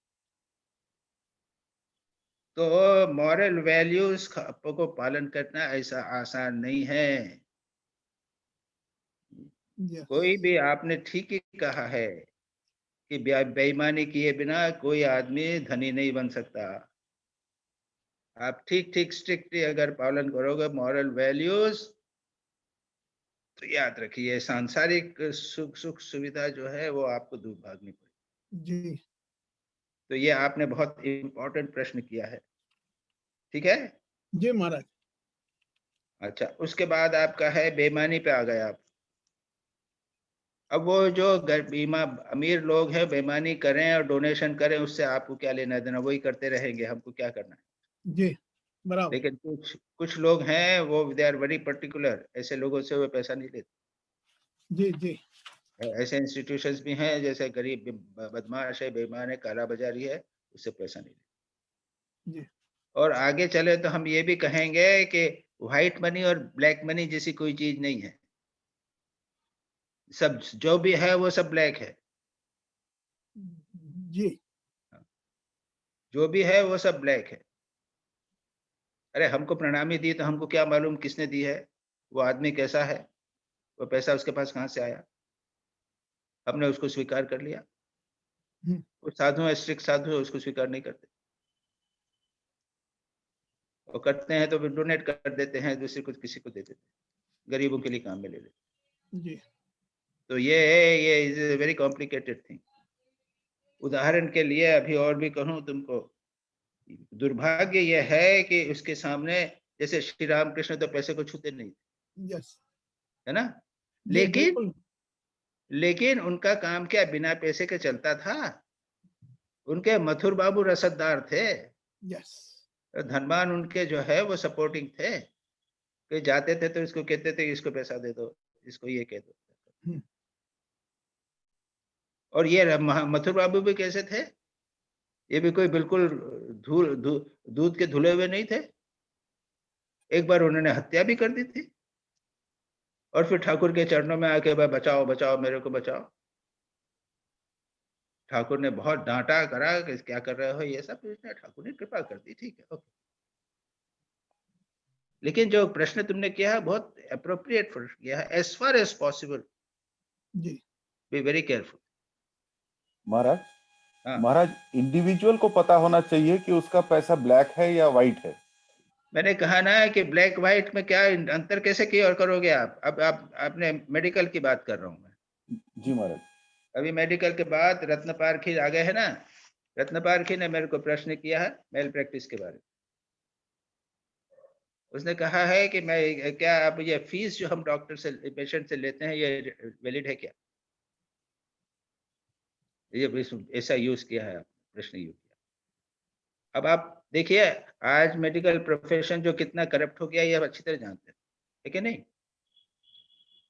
तो मॉरल वैल्यूज को पालन करना ऐसा आसान नहीं है। यस कोई भी, आपने ठीक ही कहा है कि बेईमानी किए बिना कोई आदमी धनी नहीं बन सकता। आप ठीक ठीक स्ट्रिक्टली अगर पालन करोगे मॉरल वैल्यूज, तो याद रखिए सांसारिक सुख सुख सुविधा जो है वो आपको दूर भागनी पड़ेगी। जी तो ये आपने बहुत इंपॉर्टेंट प्रश्न किया है, ठीक है। जी महाराज। अच्छा, उसके बाद आपका है बेईमानी पे आ गए आप। अब वो जो अमीर लोग हैं बेईमानी करें और डोनेशन करें, उससे आपको क्या लेना देना, वही करते रहेंगे, हमको क्या करना है। जी बराबर। लेकिन कुछ लोग हैं वो दे आर वेरी पर्टिकुलर, ऐसे लोगों से वो पैसा नहीं लेते। जी जी ऐसे इंस्टीट्यूशंस भी हैं जैसे गरीब बदमाश है, बेईमान है, काला बाजारी है, उससे पैसा नहीं लेते। जी। और आगे चले तो हम ये भी कहेंगे कि व्हाइट मनी और ब्लैक मनी जैसी कोई चीज नहीं है, सब जो भी है वो सब ब्लैक है, जी। जो भी है वो सब ब्लैक है। अरे हमको प्रणामी दी तो हमको क्या मालूम किसने दी है, वो आदमी कैसा है, वो पैसा उसके पास कहाँ से आया, हमने उसको स्वीकार कर लिया। वो साधु है, स्ट्रिक्ट साधु है, उसको स्वीकार नहीं करते। वो करते हैं तो फिर डोनेट कर देते हैं, दूसरे को किसी को दे देते हैं, गरीबों के लिए काम में ले लेते। जी। तो ये is a very complicated thing. उदाहरण के लिए अभी और भी कहूँ तुमको, दुर्भाग्य यह है कि उसके सामने जैसे श्री रामकृष्ण तो पैसे को छूते नहीं, यस। है ना, जी, लेकिन बिल्कुल। लेकिन उनका काम क्या बिना पैसे के चलता था? उनके मथुर बाबू रसददार थे, यस। धनवान उनके जो है वो सपोर्टिंग थे, कि जाते थे तो इसको कहते थे इसको पैसा दे दो, इसको ये कह दो। और ये मथुर बाबू भी कैसे थे? ये भी कोई बिल्कुल दूध के धुले हुए नहीं थे। एक बार उन्होंने हत्या भी कर दी थी, और फिर ठाकुर के चरणों में आके भाई बचाओ बचाओ मेरे को बचाओ। ठाकुर ने बहुत डांटा करा कि क्या कर रहे हो ये सब, ठाकुर ने कृपा कर दी, ठीक है, ओके। लेकिन जो प्रश्न तुमने किया है बहुत अप्रोप्रिएट प्रश्न किया है। एज फार एज पॉसिबल जी। Be very careful. महाराज, हाँ। महाराज, इंडिविजुअल को पता होना चाहिए कि उसका पैसा ब्लैक है या व्हाइट है। मैंने कहा ना कि ब्लैक व्हाइट में क्या अंतर कैसे किया और करोगे आप? अब आपने मेडिकल की बात कर रहा हूँ मैं। जी महाराज। अभी मेडिकल के बाद रत्न पारखी आ गए है ना, रत्न पारखी ने मेरे को प्रश्न किया है मेल प्रैक्टिस के बारे में। उसने कहा है कि मैं क्या अब ये फीस जो हम डॉक्टर से पेशेंट से लेते हैं ये वैलिड है क्या? ये ऐसा यूज किया है, प्रश्न यूज किया। अब आप देखिए आज मेडिकल प्रोफेशन जो कितना करप्ट हो गया ये आप अच्छी तरह जानते हैं, है कि नहीं?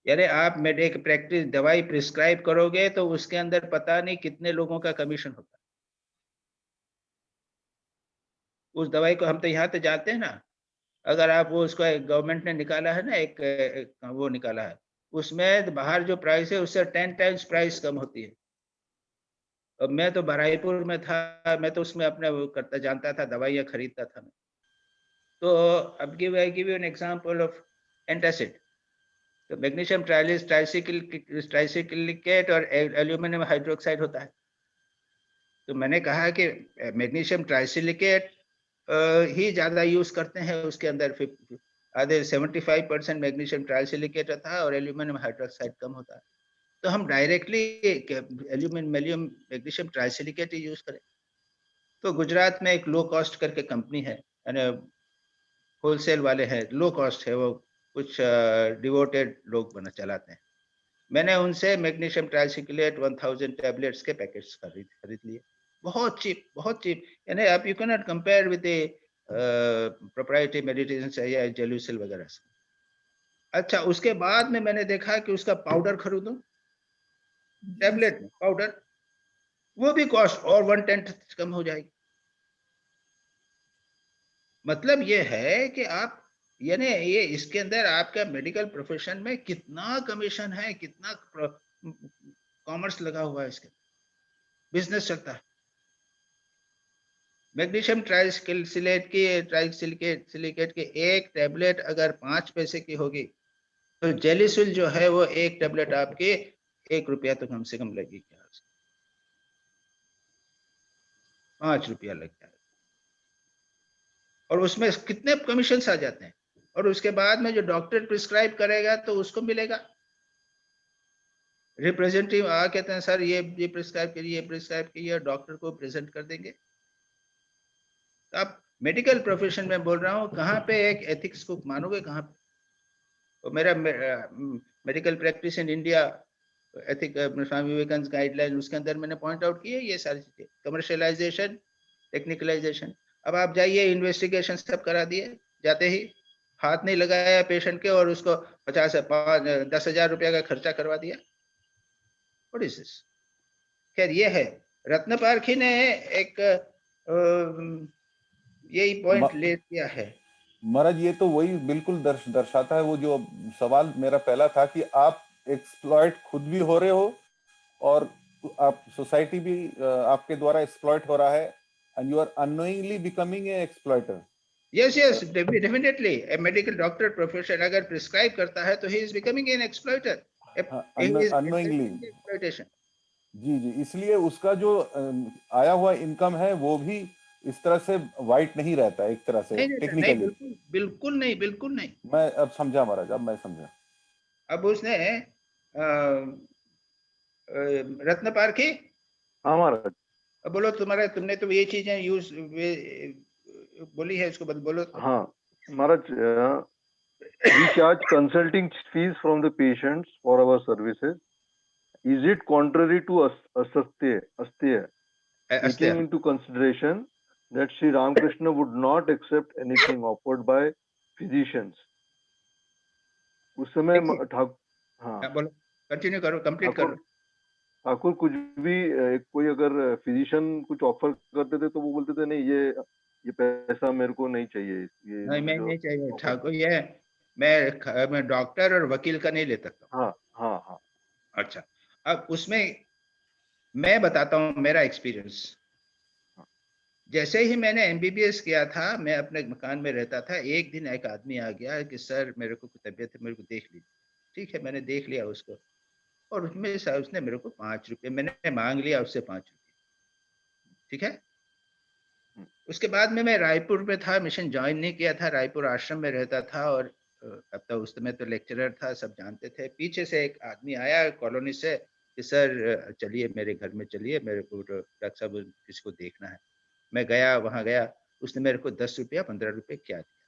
यानी आप एक प्रैक्टिस दवाई प्रिस्क्राइब करोगे तो उसके अंदर पता नहीं कितने लोगों का कमीशन होता है। उस दवाई को हम तो यहाँ तो जानते हैं ना, अगर आप वो उसको गवर्नमेंट ने निकाला है ना एक वो निकाला है, उसमें बाहर जो प्राइस है उससे 10 टाइम्स प्राइस कम होती है। अब मैं तो बराईपुर में था, मैं तो उसमें अपने वो करता जानता था, दवाइयाँ खरीदता था मैं। तो अब I give you an example of antacid. तो मैग्नीशियम ट्राइसिलिकेट और एल्यूमिनियम हाइड्रोक्साइड होता है। तो मैंने कहा कि मैग्नीशियम ट्राइसिलिकेट ही ज्यादा यूज करते हैं, उसके अंदर आधे 75% मैग्नीशियम ट्राइसिलिकेट था और एल्यूमिनियम हाइड्रोक्साइड कम होता है। तो हम डायरेक्टली एल्यूमिनियम मैग्नीशियम ट्राइसिलिकेट ही यूज करें। तो गुजरात में एक लो कॉस्ट करके कंपनी है, यानी होलसेल वाले हैं, लो कॉस्ट है, वो कुछ डिवोटेड लोग चलाते हैं। मैंने उनसे मैग्नीशियम ट्राइसिलिकेट 1000 टैबलेट्स के पैकेट्स खरीद लिए, बहुत चीप, बहुत चीप। यानी आप you can not compare with proprietary meditation या जेलुसिल वगैरह से। अच्छा, उसके बाद में मैंने देखा कि उसका पाउडर खरीदो, टैबलेट में पाउडर, वो भी कॉस्ट और 1/10 कम हो जाएगी। मतलब ये है कि आप यानी ये इसके अंदर आपका मेडिकल प्रोफेशन में कितना कमीशन है, कितना कॉमर्स लगा हुआ है, इसके बिजनेस चलता है। मैग्नीशियम ट्राइसिलिकेट की एक टैबलेट अगर 5 पैसे की होगी तो जेलिसिल जो है वो एक टैबलेट आपके 1 रुपया तो कम से कम लगेगी, 5 रुपया लग जाएगा। और उसमें कितने कमीशन आ जाते हैं, और उसके बाद में जो डॉक्टर प्रिस्क्राइब करेगा तो उसको मिलेगा। रिप्रेजेंटेटिव आ कहते हैं सर ये प्रिस्क्राइब करिए, ये प्रिस्क्राइब करिए, डॉक्टर को प्रेजेंट कर देंगे। तो आप मेडिकल प्रोफेशन में बोल रहा हूँ, कहाँ पे एक एथिक्स को मानोगे, कहाँ पे? तो मेरा medical practice in India ethic Swami Vivekananda guideline, उसके अंदर मैंने पॉइंट आउट किए ये सारी चीजें, कमर्शियलाइजेशन, टेक्निकलाइजेशन। अब आप जाइए इन्वेस्टिगेशन सब करा दिए, जाते ही हाथ नहीं लगाया पेशेंट के और उसको 10,000 रुपया का खर्चा करवा दिया। What is this? खैर ये है, रत्न पारखी ने एक यही पॉइंट म- ले दिया है। महाराज ये तो वही बिल्कुल दर्शाता है वो जो सवाल मेरा पहला था कि आप एक्सप्लॉइट खुद भी हो रहे हो और आप सोसाइटी भी आपके द्वारा एक्सप्लॉइट हो रहा है and you are unknowingly becoming a exploiter. Yes yes, definitely a medical doctor profession अगर प्रिस्क्राइब करता है तो ही is becoming an exploiter, unknowingly. Exploitation. जी जी, इसलिए उसका जो आया हुआ इनकम है वो भी इस तरह से वाइट नहीं रहता, एक तरह से नहीं रहता, नहीं, टेक्निकली। बिल्कुल बिल्कुल नहीं, बिल्कुल नहीं। मैं अब समझा महाराज, अब मैं समझा। अब उसने रत्न पारखी, हाँ महाराज। अब बोलो तुम्हारा, तुमने तो ये चीजें यूज बोली है, इसको बोलो तो। हाँ महाराज, we charge consulting fees from the patients for our services. Is it contrary to Astya, taking into consideration that Sri Ramakrishna would not accept anything offered by physicians? उस समय हाँ बोलो, कंटिन्यू करो, कंप्लीट करो। ठाकुर कुछ भी कोई अगर फिजिशियन कुछ ऑफर करते थे तो वो बोलते थे नहीं ये पैसा मेरे को नहीं चाहिए, ये नहीं, मैं नहीं चाहिए ठाकुर, ये मैं डॉक्टर और वकील का नहीं ले सकता। हाँ हाँ हाँ। अच्छा, अब उसमें मैं बताता हूँ मेरा एक्सपीरियंस। जैसे ही मैंने एमबीबीएस किया था, मैं अपने मकान में रहता था। एक दिन एक आदमी आ गया कि सर मेरे को तबीयत है, मेरे को देख लीजिए। ठीक है, मैंने देख लिया उसको, और उसमें उसने मेरे को 5 रुपये मैंने मांग लिया उससे, 5 रुपये। ठीक है, उसके बाद में मैं रायपुर में था, मिशन ज्वाइन नहीं किया था, रायपुर आश्रम में रहता था। और अब तो उस समय तो लेक्चरर था, सब जानते थे। पीछे से एक आदमी आया कॉलोनी से कि सर चलिए मेरे घर में, चलिए मेरे को डॉक्टर साहब किसी को देखना है। मैं गया, वहां गया, उसने मेरे को 10 रुपया 15 रुपये क्या दिया।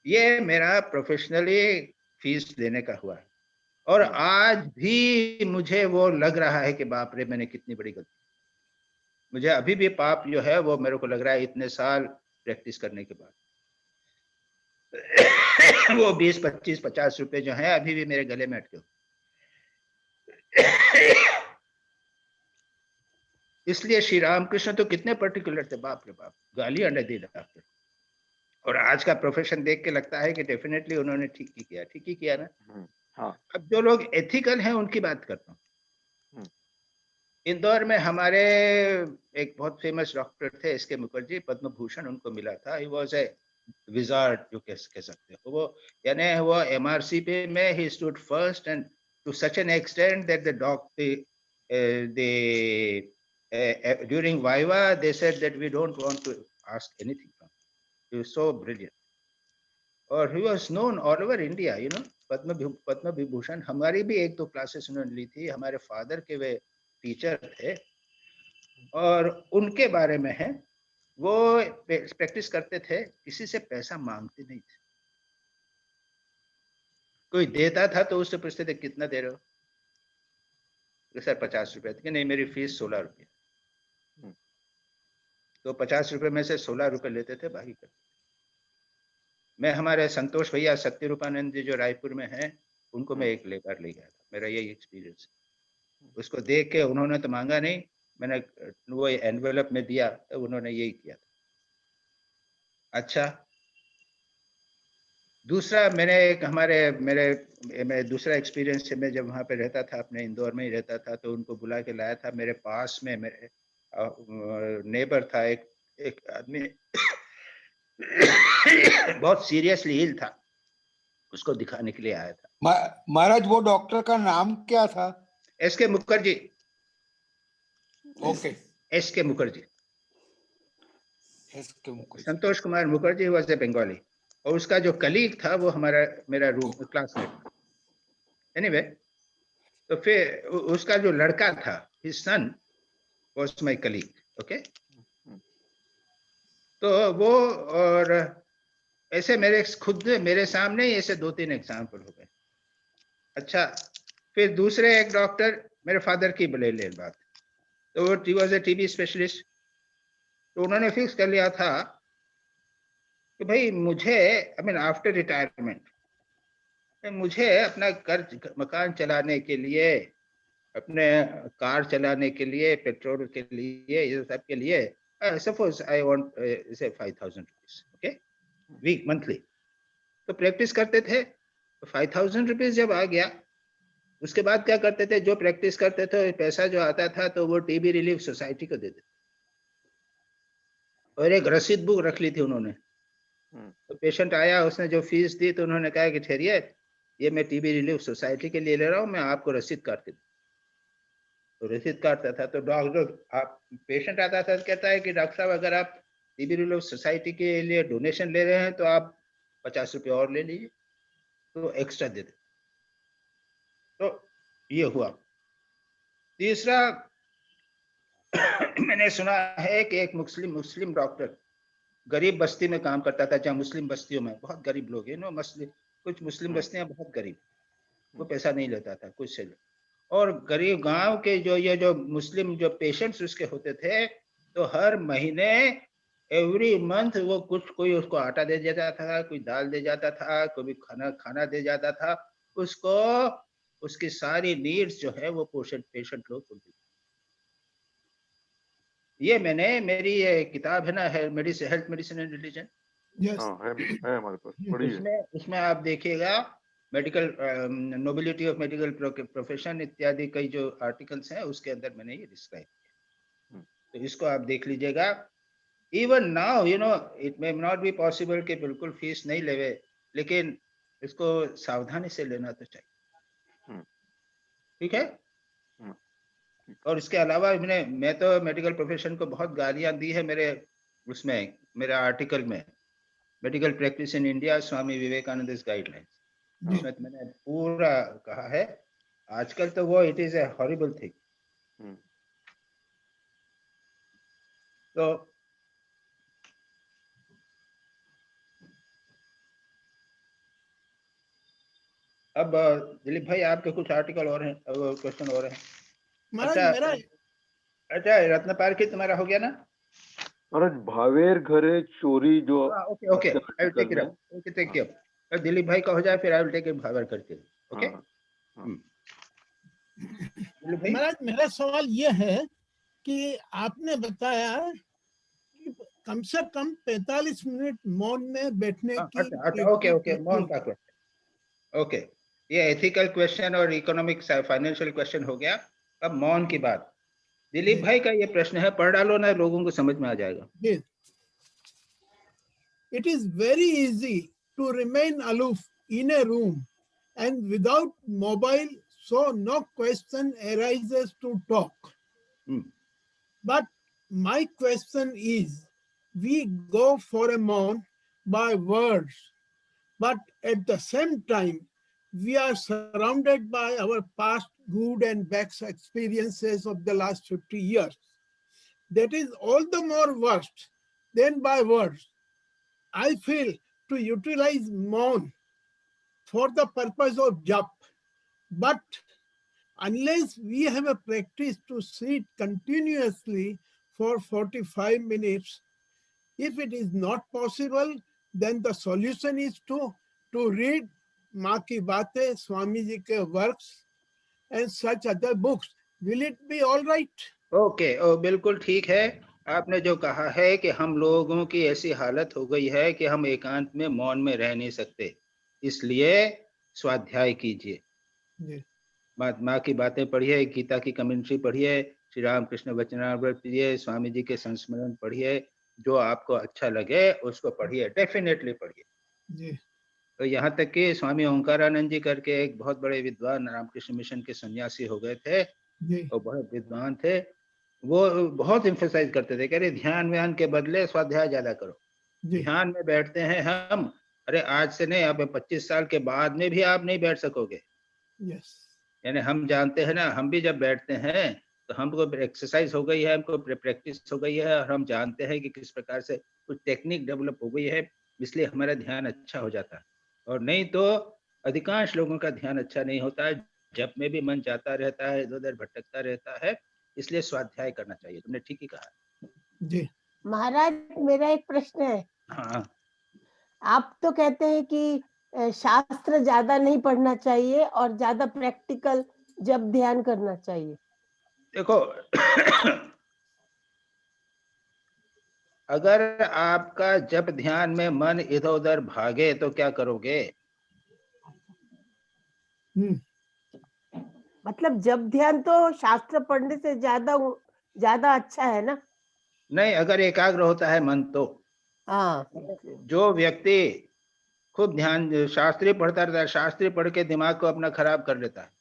ये मेरा प्रोफेशनली फीस देने का हुआ है। और आज भी मुझे वो लग रहा है कि बाप रे, मैंने कितनी बड़ी गलती। मुझे अभी भी पाप जो है वो मेरे को लग रहा है इतने साल प्रैक्टिस करने के बाद। वो 20, 25, 50 रुपए जो है अभी भी मेरे गले में अटके। इसलिए श्री रामकृष्ण तो कितने पर्टिकुलर थे, बाप रे बाप, गाली अंडे दी डॉक्टर। और आज का प्रोफेशन देख के लगता है कि डेफिनेटली उन्होंने ठीक ही किया, ठीक ही किया ना। हाँ। अब जो लोग एथिकल हैं उनकी बात करता हूँ। इंदौर में हमारे एक बहुत फेमस डॉक्टर थे, एसके मुखर्जी, पद्म भूषण उनको मिला था। ही वाज ए विजार्ड जो कह सकते हो वो, यानी वो एमआरसीपी में ही stood first and to such an extent that the doctor during viva they said that we don't want to ask anything from him. He was so brilliant, और he was known all over India, you know. Padma Vibhushan, हमारी भी 1-2 classes उन्होंने ली थी। हमारे father के वे teacher थे, और उनके बारे में है, वो प्रैक्टिस करते थे, किसी से पैसा मांगते नहीं थे। कोई देता था तो उससे पूछते थे कितना दे रहे हो, तो सर 50 रुपए। कि नहीं, मेरी फीस 16 रुपये। तो 50 रुपए में से 16 रुपए लेते थे, बाकी करते। मैं हमारे संतोष भैया सत्य रूपानंद जी जो रायपुर में हैं, उनको मैं एक लेकर ले गया था। मेरा यही एक्सपीरियंस। उसको देख के उन्होंने तो मांगा नहीं, मैंने वो एनवेलप में दिया, तो उन्होंने यही किया था। अच्छा, दूसरा मैंने एक मेरे दूसरा एक्सपीरियंस है। मैं जब वहाँ पे रहता था, अपने इंदौर में ही रहता था, तो उनको बुला के लाया था। मेरे पास में मेरे नेबर था एक आदमी बहुत सीरियसली इल था, उसको दिखाने के लिए आया था। महाराज वो डॉक्टर का नाम क्या था? S K Mukherjee. Okay, S K Mukherjee, Santosh Kumar Mukherjee was a Bengali, और उसका जो कलीग था वो मेरा रूम क्लासमेट था। एनीवे, तो फिर उसका जो लड़का था, his son was my colleague. Okay, तो वो, और ऐसे मेरे सामने ही ऐसे 2-3 एग्जाम्पल हो गए। अच्छा, फिर दूसरे एक डॉक्टर, मेरे फादर की ले बात, तो वो वाज ए टीबी स्पेशलिस्ट। तो उन्होंने फिक्स कर लिया था कि भाई मुझे, आई मीन आफ्टर रिटायरमेंट, मुझे अपना मकान चलाने के लिए, अपने कार चलाने के लिए, पेट्रोल के लिए, ये सब के लिए suppose I want say 5,000 rupees, okay, week monthly. तो प्रैक्टिस करते थे, 5,000 रुपीज जब आ गया, उसके बाद क्या करते थे, जो प्रैक्टिस करते थे पैसा जो आता था तो वो टीबी रिलीफ सोसाइटी को देते थे, और एक रसीद बुक रख ली थी उन्होंने। तो पेशेंट आया, उसने जो फीस दी तो उन्होंने कहा कि ठहरिए, ये मैं टीबी रिलीफ सोसाइटी के लिए ले रहा हूँ, मैं आपको रसीद काट के दूं। तो रसीद काटता था, तो डॉक्टर, आप पेशेंट आता था, कहता है कि डॉक्टर साहब अगर आप टीबी रिलीफ सोसाइटी के लिए डोनेशन ले रहे हैं तो आप 50 रुपये और ले लीजिए, तो एक्स्ट्रा दे दे। तो ये हुआ। तीसरा, मैंने सुना है कि एक मुस्लिम डॉक्टर गरीब बस्ती में काम करता था, जहाँ मुस्लिम बस्तियों में बहुत गरीब लोग हैं, कुछ मुस्लिम बस्तियां बहुत गरीब, वो पैसा नहीं लेता था कुछ से, और गरीब गांव के जो मुस्लिम जो पेशेंट्स उसके होते थे, तो हर महीने एवरी मंथ वो कोई उसको आटा दे जाता था, कोई दाल दे जाता था, कोई खाना दे जाता था उसको, उसकी सारी नीड्स जो है वो पेशेंट लोग पूरी। ये मैंने, मेरी ये किताब है ना, हेल्थ मेडिसिन एंड रिलीजन, है हमारे पास, पढ़िए। उसमें आप देखिएगा medical nobility of medical profession इत्यादि कई जो आर्टिकल्स हैं, उसके अंदर मैंने ये डिस्क्राइब किया, तो इसको आप देख लीजिएगा। Even now you know it may not be possible कि बिल्कुल फीस नहीं लेवे, लेकिन इसको सावधानी से लेना तो चाहिए, ठीक है। और इसके अलावा मैं तो मेडिकल प्रोफेशन को बहुत गालियां दी है मेरे आर्टिकल में, medical practice in India, Swami Vivekananda guidelines, उसमें मैंने पूरा कहा है। आजकल तो वो it is a horrible thing. तो अब दिलीप भाई, आपके कुछ आर्टिकल और हैं, क्वेश्चन और हैं? अच्छा, रत्न पारखी तुम्हारा हो गया ना? महाराज, भावेर घरे चोरी जो, okay, I will take it up, okay, take it up. Dilip भाई का हो जाए, फिर आई विल टेक इट भावेर करके, ओके। महाराज, मेरा सवाल ये है कि आपने बताया कि कम से कम 45 मिनट मौन में बैठने की। अच्छा, ओके, मौन का क्वेश्चन, ओके, ये एथिकल क्वेश्चन और इकोनॉमिक फाइनेंशियल क्वेश्चन हो गया। अब मौन की बात, दिलीप भाई का ये प्रश्न है, पढ़ डालो ना, लोगों को समझ में आ जाएगा। It is very easy to remain aloof in a room and without mobile, so no question arises to talk. But my question is, we go for a mount by words, but at the same time, we are surrounded by our past good and bad experiences of the last 50 years. That is all the more worst than by words. I feel to utilize Maun for the purpose of jap, but unless we have a practice to sit continuously for 45 minutes, if it is not possible, then the solution is to read Maa Ki Baatein, Swami Ji ke works and such other books. Will it be all right? Okay, बिल्कुल ठीक है। आपने जो कहा है कि हम लोगों की ऐसी हालत हो गई है कि हम एकांत में मौन में रह नहीं सकते, इसलिए स्वाध्याय कीजिए, माँ की बातें पढ़िए, गीता की कमेंट्री पढ़िए, श्री राम कृष्ण वचनामृत पढ़िए, स्वामी जी के संस्मरण पढ़िए, जो आपको अच्छा लगे उसको पढ़िए, डेफिनेटली पढ़िए। तो यहाँ तक कि स्वामी ओंकारानंद जी करके एक बहुत बड़े विद्वान रामकृष्ण मिशन के सन्यासी हो गए थे, और बहुत विद्वान थे, वो बहुत एम्फसाइज करते थे, कह रहे ध्यान के बदले स्वाध्याय ज्यादा करो। ध्यान में बैठते हैं हम, अरे आज से नहीं, अब 25 साल के बाद में भी आप नहीं बैठ सकोगे। यानी हम जानते हैं ना, हम भी जब बैठते हैं तो हमको एक्सरसाइज हो गई है, हमको प्रैक्टिस हो गई है, और हम जानते हैं कि किस प्रकार से कुछ टेक्निक डेवलप हो गई है, इसलिए हमारा ध्यान अच्छा हो जाता है। और नहीं तो अधिकांश लोगों का ध्यान अच्छा नहीं होता है, जब में भी मन जाता रहता है, इधर उधर भटकता रहता है, इसलिए स्वाध्याय करना चाहिए। तुमने ठीक ही कहा जी। महाराज, मेरा एक प्रश्न है। हाँ, आप तो कहते हैं कि शास्त्र ज्यादा नहीं पढ़ना चाहिए और ज्यादा प्रैक्टिकल जब ध्यान करना चाहिए। देखो अगर आपका जब ध्यान में मन इधर उधर भागे तो क्या करोगे? मतलब जब ध्यान तो शास्त्र पढ़ने से ज्यादा अच्छा है ना? नहीं, अगर एकाग्र होता है मन तो। हाँ, जो व्यक्ति खूब ध्यान शास्त्रीय पढ़ता रहता है, शास्त्रीय पढ़ के दिमाग को अपना खराब कर लेता है।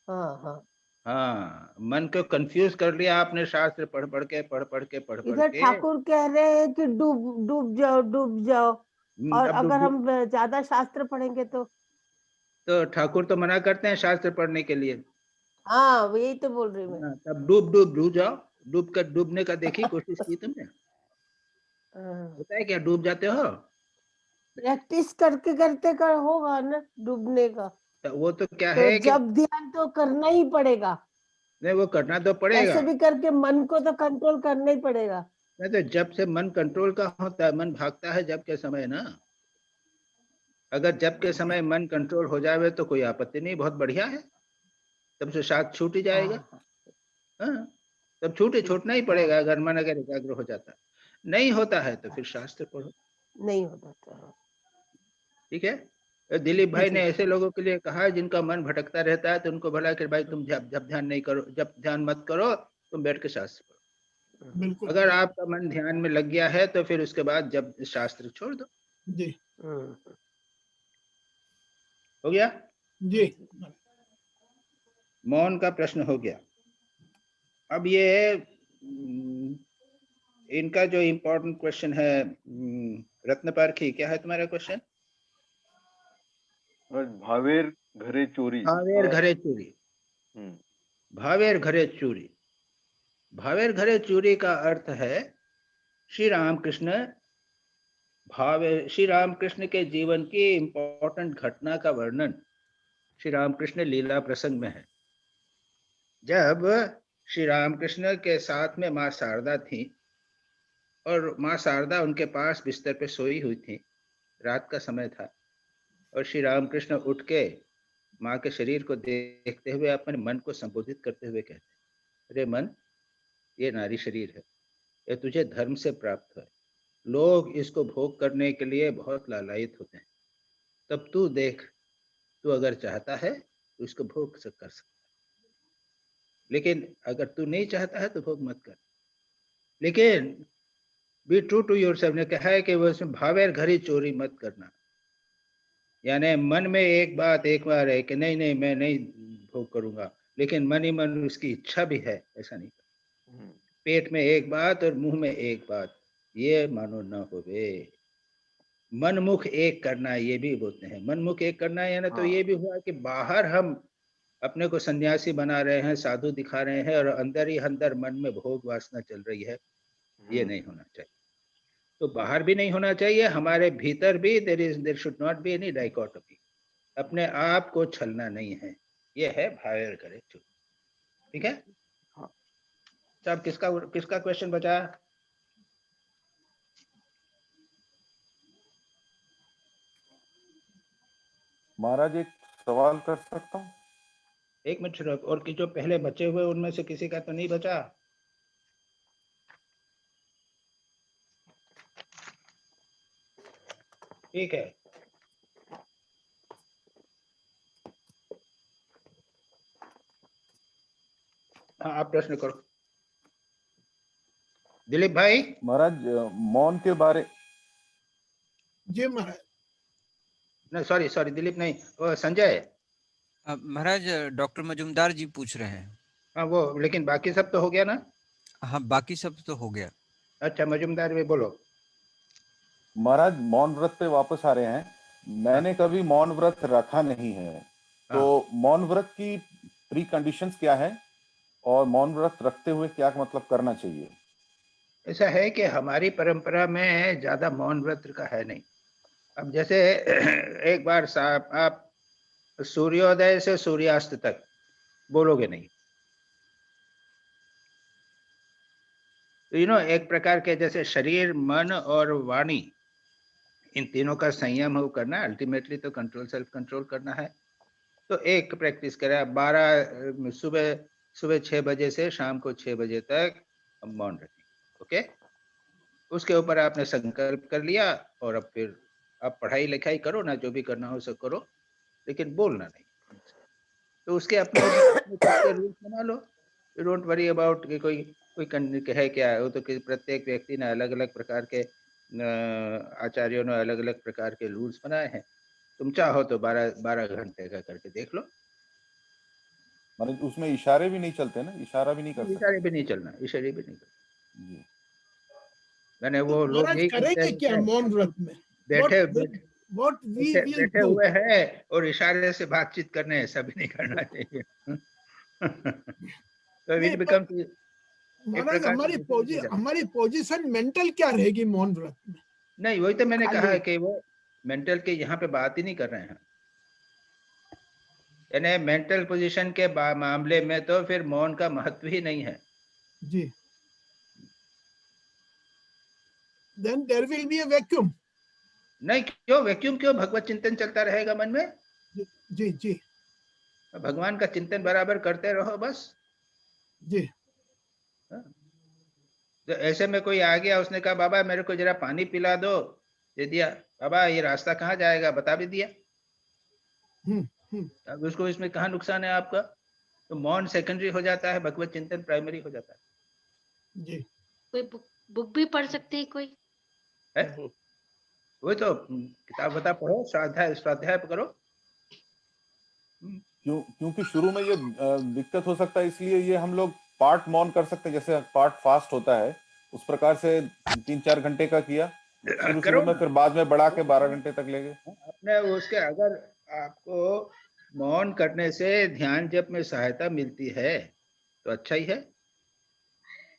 हाँ। हाँ, मन को कंफ्यूज कर लिया आपने शास्त्र पढ़ पढ़ के इधर ठाकुर कह रहे हैं कि डूब डूब जाओ। और तब अगर हम ज्यादा शास्त्र पढ़ेंगे तो ठाकुर तो मना करते हैं शास्त्र पढ़ने के लिए। हाँ, यही तो बोल रही मैं। तब डूब जाओ। डूबने का देखी कोशिश की तुमने? होता है क्या डूब जाते हो? प्रैक्टिस करते होगा ना डूबने का। तो वो तो क्या तो है कि जब ध्यान तो करना ही पड़ेगा। नहीं, वो करना तो पड़ेगा। ऐसे भी करके मन को तो कंट्रोल करना ही पड़ेगा। नहीं तो जब से मन कंट्रोल का होता है, मन भागता है जब के समय ना। अगर जब के समय मन कंट्रोल हो जाए तो कोई आपत्ति नहीं, बहुत बढ़िया है। तब से साथ छूट ही जाएगा। हाँ, तब छूटना ही पड़ेगा अगर मन अगर एकाग्र हो जाता है। नहीं होता है तो फिर शास्त्र पढ़ो। नहीं होता तो ठीक है। दिलीप भाई ने ऐसे लोगों के लिए कहा जिनका मन भटकता रहता है, तो उनको भला कि भाई तुम जब ध्यान नहीं करो, जब ध्यान मत करो, तुम बैठ के शास्त्र पढ़ो। बिल्कुल। अगर आपका मन ध्यान में लग गया है तो फिर उसके बाद जब शास्त्र छोड़ दो। जी। हो गया जी। मौन का प्रश्न हो गया। अब ये इनका जो इम्पोर्टेंट क्वेश्चन है, रत्न पारखी, क्या है तुम्हारा क्वेश्चन? भावेर घरे चोरी। भावेर घरे चोरी। भावेर घरे चोरी। भावेर घरे चोरी का अर्थ है श्री रामकृष्ण के जीवन की इंपॉर्टेंट घटना का वर्णन श्री रामकृष्ण लीला प्रसंग में है। जब श्री रामकृष्ण के साथ में माँ शारदा थी और माँ शारदा उनके पास बिस्तर पे सोई हुई थी, रात का समय था, और श्री रामकृष्ण उठ के माँ के शरीर को देखते हुए अपने मन को संबोधित करते हुए कहते, अरे मन, ये नारी शरीर है, ये तुझे धर्म से प्राप्त है। लोग इसको भोग करने के लिए बहुत लालायित होते हैं, तब तू देख, तू अगर चाहता है तो इसको भोग कर सकता है, लेकिन अगर तू नहीं चाहता है तो भोग मत कर। लेकिन बी ट्रू टू योरसेल्फ ने कहा है कि वो उसमें भावेर घरी चोरी मत करना। यानी मन में एक बार है कि नहीं नहीं मैं नहीं भोग करूंगा, लेकिन मन ही मन उसकी इच्छा भी है, ऐसा नहीं। पेट में एक बात और मुंह में एक बात, ये मानो न होवे। मनमुख एक करना, ये भी बोलते हैं मनमुख एक करना, यानी तो ये भी हुआ कि बाहर हम अपने को सन्यासी बना रहे हैं, साधु दिखा रहे हैं, और अंदर ही अंदर मन में भोग वासना चल रही है। ये नहीं होना चाहिए। तो बाहर भी नहीं होना चाहिए, हमारे भीतर भी there should not be any dichotomy. अपने आप को छलना नहीं है। ये है भावेर घरे चोरी। ठीक है। अब किसका क्वेश्चन बचा? महाराज एक सवाल कर सकता हूँ? एक मिनट रुक, और कि जो पहले बचे हुए उनमें से किसी का तो नहीं बचा? ठीक है। हाँ, आप प्रश्न करो दिलीप भाई। महाराज मौन के बारे। जी महाराज। नहीं, सॉरी दिलीप नहीं, वो संजय। महाराज डॉक्टर मजुमदार जी पूछ रहे हैं। हाँ वो, लेकिन बाकी सब तो हो गया ना? हाँ, बाकी सब तो हो गया। अच्छा, मजुमदार भी बोलो। महाराज मौन व्रत पे वापस आ रहे हैं। मैंने कभी मौन व्रत रखा नहीं है, तो मौन व्रत की प्री कंडीशंस क्या है और मौन व्रत रखते हुए क्या मतलब करना चाहिए? ऐसा है कि हमारी परंपरा में ज्यादा मौन व्रत का है नहीं। अब जैसे एक बार साहब आप सूर्योदय से सूर्यास्त तक बोलोगे नहीं, तो एक प्रकार के जैसे शरीर, मन और वाणी, इन तीनों का संयम हो करना, अल्टीमेटली तो कंट्रोल, सेल्फ कंट्रोल करना है। तो एक प्रैक्टिस करें, 12 सुबह 6 बजे से शाम को 6 बजे तक मौन रखें। ओके। उसके ऊपर आपने संकल्प कर लिया और अब फिर आप पढ़ाई लिखाई करो ना, जो भी करना हो सो करो, लेकिन बोलना नहीं। तो उसके अपने खुद के रूल्स बना लो। यू डोंट वरी अबाउट कि कोई कहे क्या है, वो तो कि प्रत्येक व्यक्ति ने अलग अलग प्रकार के आचार्यों ने अलग अलग प्रकार के रूल्स बनाए हैं। तुम चाहो तो 12 घंटे का करके देख लो। मतलब उसमें इशारे भी नहीं चलते ना, इशारा भी नहीं कर सकते? इशारे भी नहीं चलना, इशारे भी नहीं करना। जी। मैंने तो वो लोग महाराज यही करेंगे क्या मौन व्रत में? बैठे What we will बैठे do? हुए हैं और इशारे से बातचीत करने, ऐसा भी नहीं करना चाहिए। तो नहीं, it becomes एक महाराज प्रकार का हमारी पोजीशन मेंटल क्या रहेगी मौन व्रत में? नहीं, वही तो मैंने कहा खाली है कि वो मेंटल के यहाँ पे बात ही नहीं कर रहे हैं। यानी मेंटल पोजीशन के मामले में तो फिर मौन का महत्व ही नहीं है। जी। Then there will be a vacuum. नहीं, क्यों वैक्यूम, क्यों? भगवत चिंतन चलता रहेगा मन में। जी जी भगवान का चिंतन बराबर करते रहो बस। जी। तो ऐसे में कोई आ गया, उसने कहा बाबा मेरे को जरा पानी पिला दो, दे दिया। बाबा ये रास्ता कहाँ जाएगा, बता भी दिया। अब उसको इसमें कहाँ नुकसान है आपका? तो मौन सेकेंडरी हो जाता है, भगवत चिंतन प्राइमरी हो जाता है। जी। कोई बुक भी पढ़ सकते हैं कोई है? वही तो किताब बता पढ़ो, स्वाध्याय करो। क्योंकि शुरू में ये दिक्कत हो सकता है, इसलिए ये हम लोग पार्ट मौन कर सकते हैं, जैसे पार्ट फास्ट होता है उस प्रकार से 3-4 घंटे का किया शुरू में, फिर बाद में बढ़ा के 12 घंटे तक ले गए। अपने उसके अगर आपको मौन करने से ध्यान जप में सहायता मिलती है तो अच्छा ही है।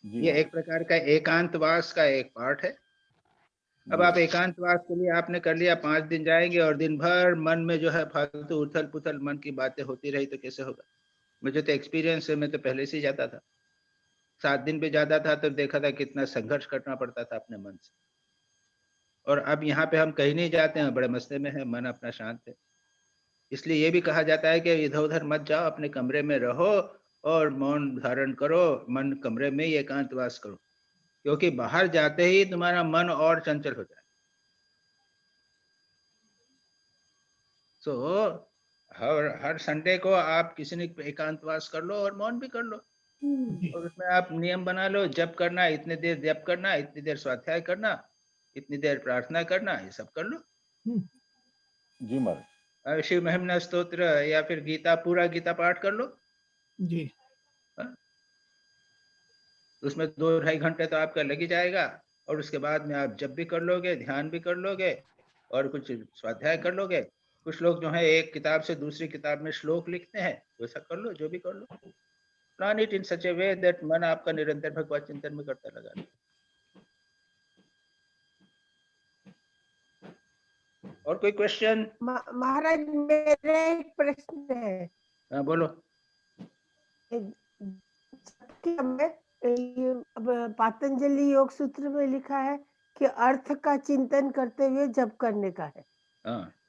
ये एक प्रकार का एकांतवास का एक पार्ट है। अब आप एकांतवास के लिए आपने कर लिया, 5 दिन जाएंगे और दिन भर मन में जो है फालतू उथल पुथल मन की बातें होती रही तो कैसे होगा? मुझे तो एक्सपीरियंस है, मैं तो पहले से ही जाता था, 7 दिन भी ज्यादा था तो देखा था कितना संघर्ष करना पड़ता था अपने मन से। और अब यहाँ पे हम कहीं नहीं जाते हैं, बड़े मस्ते में है, मन अपना शांत है। इसलिए ये भी कहा जाता है कि इधर उधर मत जाओ, अपने कमरे में रहो और मौन धारण करो, मन कमरे में ही एकांतवास करो, क्योंकि बाहर जाते ही तुम्हारा मन और चंचल हो जाए। सो हर संडे को आप किसी ने एकांतवास कर लो और मौन भी कर लो, और उसमें आप नियम बना लो, जप करना इतने देर, जप करना इतनी देर, स्वाध्याय करना इतनी देर, प्रार्थना करना, ये सब कर लो। जी महाराज। शिव महिमा स्तोत्र या फिर गीता, पूरा गीता पाठ कर लो जी। उसमें 2-2.5 घंटे तो आपका लग ही जाएगा, और उसके बाद में आप जप भी कर लोगे, ध्यान भी कर लोगे और कुछ स्वाध्याय कर लोगे। कुछ लोग जो है एक किताब से दूसरी किताब में श्लोक लिखते हैं, वैसा कर लो, जो भी कर लो। Plan it in such a way that मन आपका निरंतर भगवत चिंतन में करता लगा। और कोई क्वेश्चन? महाराज मेरा एक प्रश्न है। हाँ बोलो। पातंजलि योग सूत्र में लिखा है कि अर्थ का चिंतन करते हुए जप करने का है।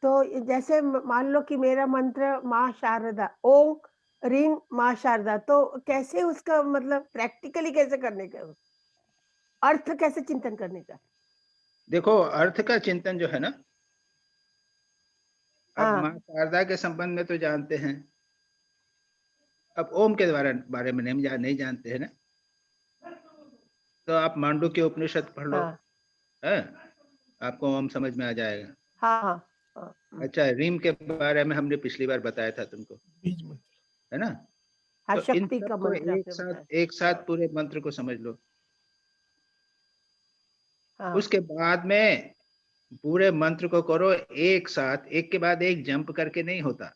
तो जैसे मान लो कि मेरा मंत्र माँ शारदा, ओम रीम माँ शारदा, तो कैसे उसका मतलब प्रैक्टिकली कैसे करने का, अर्थ कैसे चिंतन करने का? देखो अर्थ का चिंतन जो है ना, अब माँ शारदा के संबंध में तो जानते हैं, अब ओम के बारे में नहीं जानते हैं ना, तो आप मांडू के उपनिषद पढ़ लो, है आपको ओम समझ में आ जाएगा। हाँ। अच्छा, रीम के बारे में हमने पिछली बार बताया था तुमको, है ना? तो इन सबको एक साथ पूरे मंत्र को समझ लो। उसके बाद में पूरे मंत्र को करो एक साथ, एक के बाद एक जंप करके नहीं होता।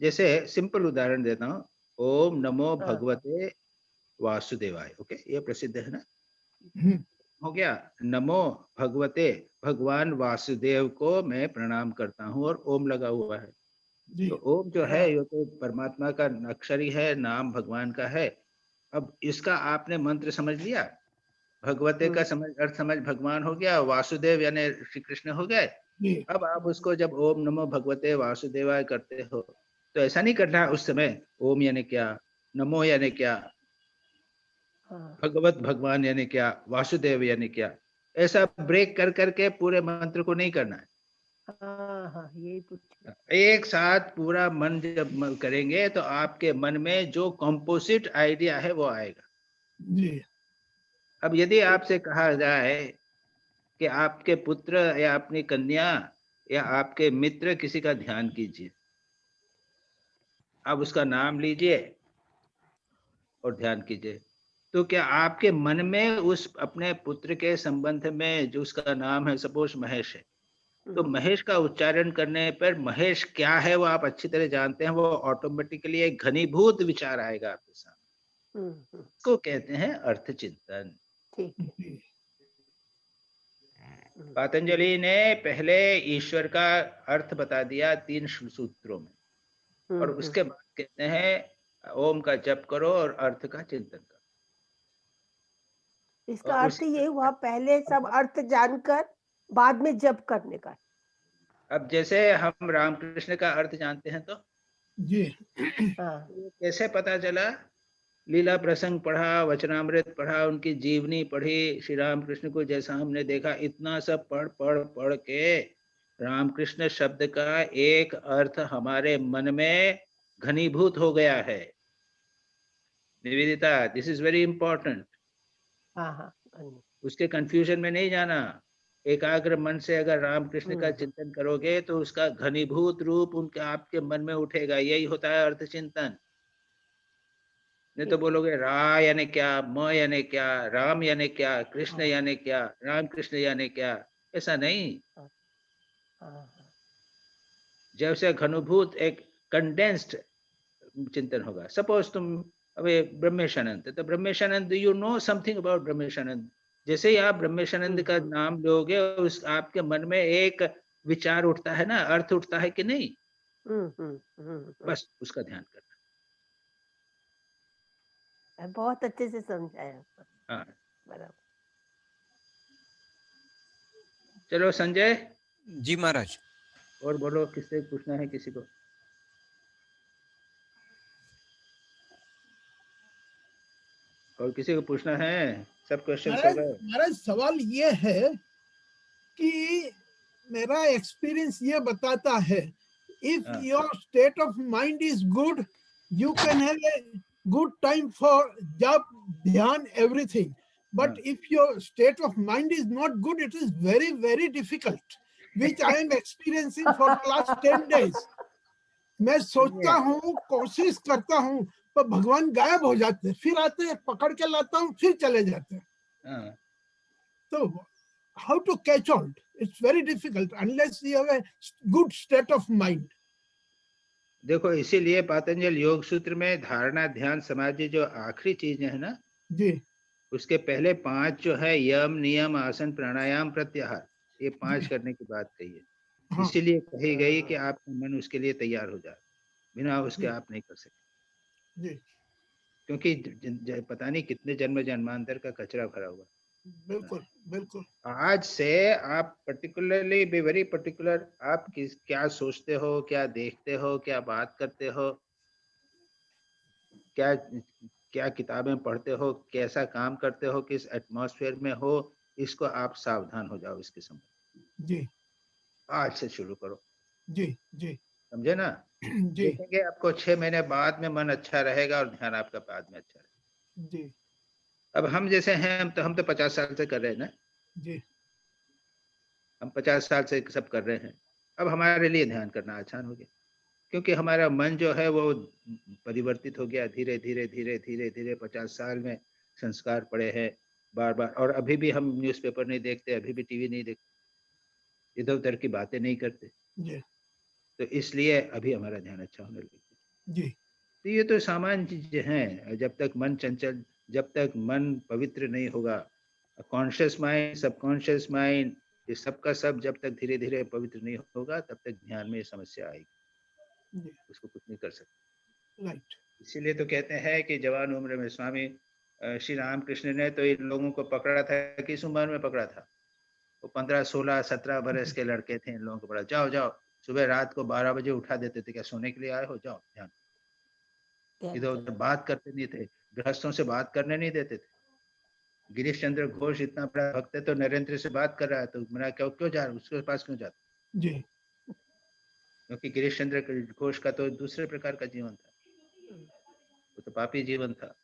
जैसे सिंपल उदाहरण देता हूँ, ओम नमो भगवते वासुदेवाय, ओके, ये प्रसिद्ध है ना, हो गया। नमो भगवते, भगवान वासुदेव को मैं प्रणाम करता हूँ, और ओम लगा हुआ है। तो ओम जो है ये तो परमात्मा का अक्षर ही है, नाम भगवान का है। अब इसका आपने मंत्र समझ लिया, भगवते का अर्थ समझ, भगवान हो गया, वासुदेव यानी श्री कृष्ण हो गए। अब आप उसको जब ओम नमो भगवते वासुदेवाय करते हो तो ऐसा नहीं करना उस समय ओम यानी क्या, नमो यानी क्या, भगवत भगवान यानी क्या, वासुदेव यानी क्या, ऐसा ब्रेक कर करके पूरे मंत्र को नहीं करना है। हाँ, यही पूछ। एक साथ पूरा मन जब करेंगे तो आपके मन में जो कंपोजिट आइडिया है वो आएगा जी। अब यदि आपसे कहा जाए कि आपके पुत्र या अपनी कन्या या आपके मित्र किसी का ध्यान कीजिए, आप उसका नाम लीजिए और ध्यान कीजिए, तो क्या आपके मन में उस अपने पुत्र के संबंध में जो उसका नाम है, सपोज महेश है, तो महेश का उच्चारण करने पर महेश क्या है वो आप अच्छी तरह जानते हैं, वो ऑटोमेटिकली एक घनीभूत विचार आएगा आपके सामने। इसको कहते हैं अर्थ चिंतन। ठीक है। पतंजलि ने पहले ईश्वर का अर्थ बता दिया 3 सूत्रों में, और उसके बाद कहते हैं ओम का जप करो और अर्थ का चिंतन करो। इसका अर्थ ये हुआ पहले सब अर्थ जानकर बाद में जप करने का। अब जैसे हम रामकृष्ण का अर्थ जानते हैं तो जी कैसे पता चला? लीला प्रसंग पढ़ा, वचनामृत पढ़ा, उनकी जीवनी पढ़ी, श्री रामकृष्ण को जैसा हमने देखा, इतना सब पढ़ पढ़ पढ़ के रामकृष्ण शब्द का एक अर्थ हमारे मन में घनीभूत हो गया है। Nivedita, this is very important. उसके कंफ्यूजन में नहीं जाना। एकाग्र मन से अगर रामकृष्ण का चिंतन करोगे तो उसका घनीभूत रूप उनके आपके मन में उठेगा। यही होता है अर्थ चिंतन। नहीं तो बोलोगे रा यानी क्या, म यानी क्या, राम यानी क्या, कृष्ण यानी क्या, राम कृष्ण यानी क्या, ऐसा नहीं। जब से घनीभूत एक कंडेंस्ड चिंतन होगा। सपोज तुम अबे ब्रह्मेशानंद, तो Brahmeshanand, you know something about Brahmeshanand. जैसे ही आप ब्रह्मेशानंद का नाम लोगे उस आपके मन में एक विचार उठता है ना, अर्थ उठता है कि नहीं? बस उसका ध्यान करना। बहुत अच्छे से समझाया। हाँ, बराबर। चलो संजय जी महाराज। और बोलो, किससे पूछना है किसी को? और किसी को पूछना है? सब क्वेश्चंस हो गए? महाराज सवाल ये है कि मेरा एक्सपीरियंस ये बताता है, if your state of mind is good, you can have a good time for जप, ध्यान, everything. But if your state of mind is not good, it is very very difficult, which I am experiencing for the last 10 days। मैं सोचता हूँ, कोशिश करता हूँ, पर भगवान गायब हो जाते हैं, फिर आते हैं, पकड़ के लाता हूँ, फिर चले जाते हैं। तो how to catch on? It's very difficult unless you have a good state of mind. देखो, इसीलिए पतंजलि योग सूत्र में धारणा, ध्यान, समाधि जो आखिरी चीज है ना जी, उसके पहले 5 जो है यम, नियम, आसन, प्राणायाम, प्रत्याहार, ये 5 करने की बात कही है। इसीलिए कही गई कि आपका मन उसके लिए तैयार हो जाए, बिना उसके आप नहीं कर सकते जी। क्योंकि पता नहीं कितने जन्म जन्मांतर का कचरा भरा हुआ। बिल्कुल बिल्कुल। आज से आप पर्टिकुलरली बी वेरी पर्टिकुलर, आप क्या सोचते हो, क्या देखते हो, क्या बात करते हो, क्या क्या किताबें पढ़ते हो, कैसा काम करते हो, किस एटमॉस्फेयर में हो, इसको आप सावधान हो जाओ इसके संबंध। जी, आज से शुरू करो। जी जी, समझे ना? जी देखेंगे आपको 6 महीने बाद में मन अच्छा रहेगा और ध्यान आपका बाद में अच्छा रहेगा। जी। अब हम जैसे हैं, हम तो 50 साल से कर रहे हैं ना जी। हम 50 साल से सब कर रहे हैं। अब हमारे लिए ध्यान करना आसान हो गया क्योंकि हमारा मन जो है वो परिवर्तित हो गया धीरे धीरे धीरे धीरे धीरे। 50 साल में संस्कार पड़े हैं बार बार, और अभी भी हम न्यूज़पेपर नहीं देखते, अभी भी टीवी नहीं देखते, इधर उधर की बातें नहीं करते। जी। तो इसलिए अभी हमारा ध्यान अच्छा होने लगा। जी। तो ये तो सामान्य चीजें हैं। जब तक मन चंचल, जब तक मन पवित्र नहीं होगा, कॉन्शियस माइंड, सबकॉन्शियस माइंड, ये सब का सब जब तक धीरे धीरे पवित्र नहीं होगा तब तक ध्यान में समस्या आएगी, उसको कुछ नहीं कर सकते। राइट। इसीलिए तो कहते हैं कि जवान उम्र में स्वामी श्री रामकृष्ण ने तो इन लोगों को पकड़ा था। किस उम्र में पकड़ा था? वो 15, 16, 17 बरस के लड़के थे। इन लोगों को पकड़ा, जाओ जाओ, सुबह रात को 12 बजे उठा देते थे। क्या सोने के लिए आए हो? जाओ ध्यान। इधर उधर बात करते नहीं थे, गृहस्थों से बात करने नहीं देते थे। गिरीश चंद्र घोष इतना बड़ा भक्त है तो नरेंद्र से बात कर रहा है, तो मेरा क्यों जा रहा, उसके पास क्यों जाता? जी क्योंकि गिरीश चंद्र घोष का तो दूसरे प्रकार का जीवन था, वो तो पापी जीवन था।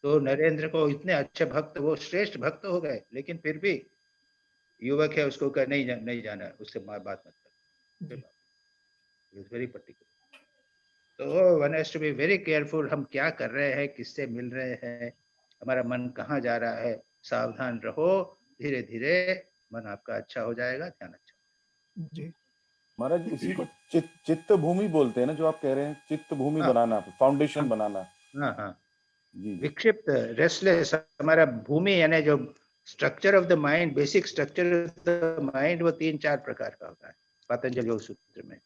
तो नरेंद्र को इतने अच्छे भक्त, वो श्रेष्ठ भक्त हो गए, लेकिन फिर भी युवक है, उसको कह नहीं जाना, उससे बात मत कर। Very particular. तो one has to be very careful, हम क्या कर रहे हैं, किससे मिल रहे हैं, हमारा मन कहाँ जा रहा है, सावधान रहो। धीरे धीरे मन आपका अच्छा हो जाएगा, ध्यान अच्छा। जी महाराज इसी को चित्त भूमि बोलते हैं ना, जो आप कह रहे हैं, चित्त भूमि बनाना, फाउंडेशन बनाना। हाँ हाँ जी विक्षिप्त, रेस्टलेस, हमारा भूमि यानी जो structure of the mind, basic structure of the mind, वो 3-4 प्रकार का होता है पतंजलि योग सूत्र में।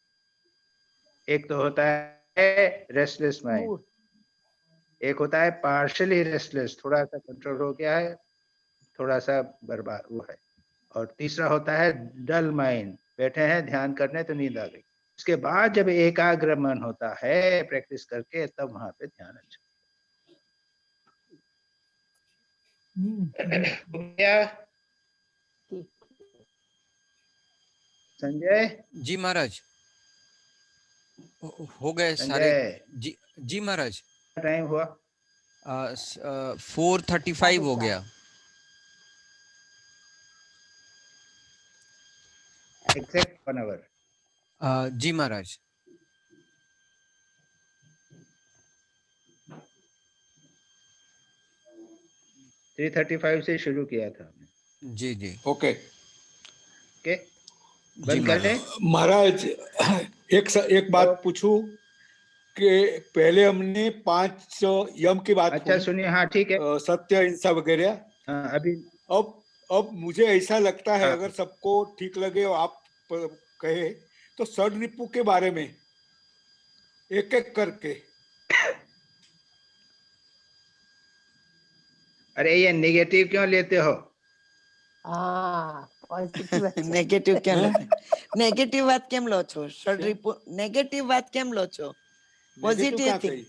एक तो होता है रेस्टलेस माइंड, एक होता है पार्शली रेस्टलेस, थोड़ा सा कंट्रोल हो गया है, थोड़ा सा बर्बाद वो है, और तीसरा होता है डल माइंड, बैठे हैं ध्यान करने तो नींद आ गई। उसके बाद जब एकाग्र मन होता है प्रैक्टिस करके, तब वहां पे ध्यान अच्छा। क्या संजय? जी महाराज, हो गए सारे। जी महाराज, टाइम हुआ 4:35 हो गया। Exact 1 hour. जी महाराज। थ्री 35 से शुरू किया था। जी जी ओके ओके, बंद कर ले महाराज। एक बात पूछूं कि पहले हमने 5 यम की बात, अच्छा सुनिए, हाँ ठीक है, सत्य अहिंसा वगैरह। हाँ, अभी अब मुझे ऐसा लगता है, हाँ। अगर सबको ठीक लगे और आप कहे तो षड्रिपु के बारे में एक एक करके। अरे ये नेगेटिव क्यों लेते हो? नेगेटिव क्या लेते? नेगेटिव बात केम लो छो? षड्रिपु नेगेटिव बात केम लो छो? पॉजिटिव थी।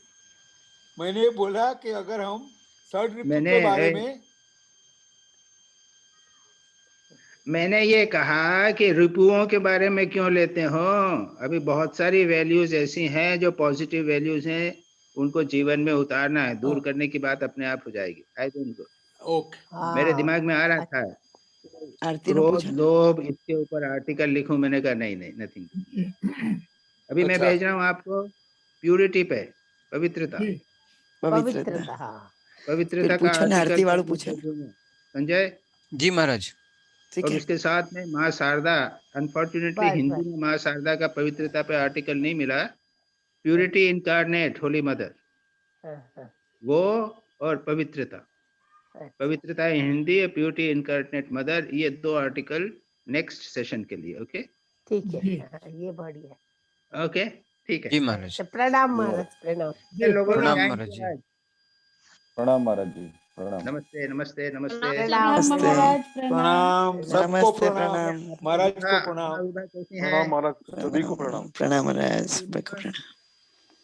मैंने बोला कि अगर हम षड्रिपु के बारे में, मैंने ये कहा कि रिपुओं के बारे में क्यों लेते हो? अभी बहुत सारी वैल्यूज ऐसी हैं जो पॉजिटिव वैल्यूज हैं, उनको जीवन में उतारना है, दूर करने की बात अपने आप हो जाएगी। आई उनको मेरे दिमाग में आ रहा था, क्रोध लोभ इसके ऊपर आर्टिकल लिखूं, मैंने कहा नहीं नथिंग। अभी मैं भेज रहा हूँ आपको प्यूरिटी पे, पवित्रता का आर्टिकल संजय जी महाराज। और उसके साथ में माँ शारदा, अनफॉर्चुनेटली हिंदी में माँ शारदा का पवित्रता पे आर्टिकल नहीं मिला। प्यूरिटी इनकार्नेट होली मदर, वो और पवित्रता, पवित्रता हिंदी है, प्यूरिटी इनकार्नेट मदर, ये 2 आर्टिकल नेक्स्ट सेशन के लिए। ओके ठीक है, ये बढ़िया। ओके ठीक है जी महाराज। प्रणाम महाराज, प्रणाम। प्रणाम महाराज जी। प्रणाम महाराज जी, प्रणाम। नमस्ते नमस्ते नमस्ते प्रणाम सबको, प्रणाम महाराज को, प्रणाम प्रणाम महाराज, सभी को प्रणाम। प्रणाम महाराज, सभी को प्रणाम।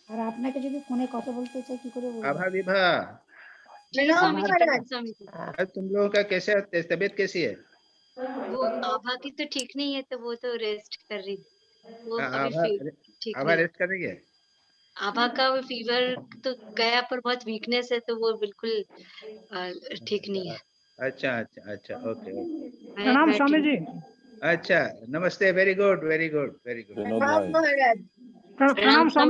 আর আপনাকে যদি ফোনে কথা বলতে চাই কি করে বলবো? आभा विभा, तुम लोगों का कैसे तबीयत कैसी है? वो आभा की तो ठीक नहीं है, तो वो तो रेस्ट कर रही, वो अभी ठीक आभा रेस्ट कर रही है। आभा का वो फीवर तो गया, पर बहुत वीकनेस है, तो वो बिल्कुल ठीक नहीं है। अच्छा अच्छा अच्छा, ओके ओके। प्रणाम स्वामी जी। अच्छा नमस्ते, very good very good very good. प्रणाम स्वामी।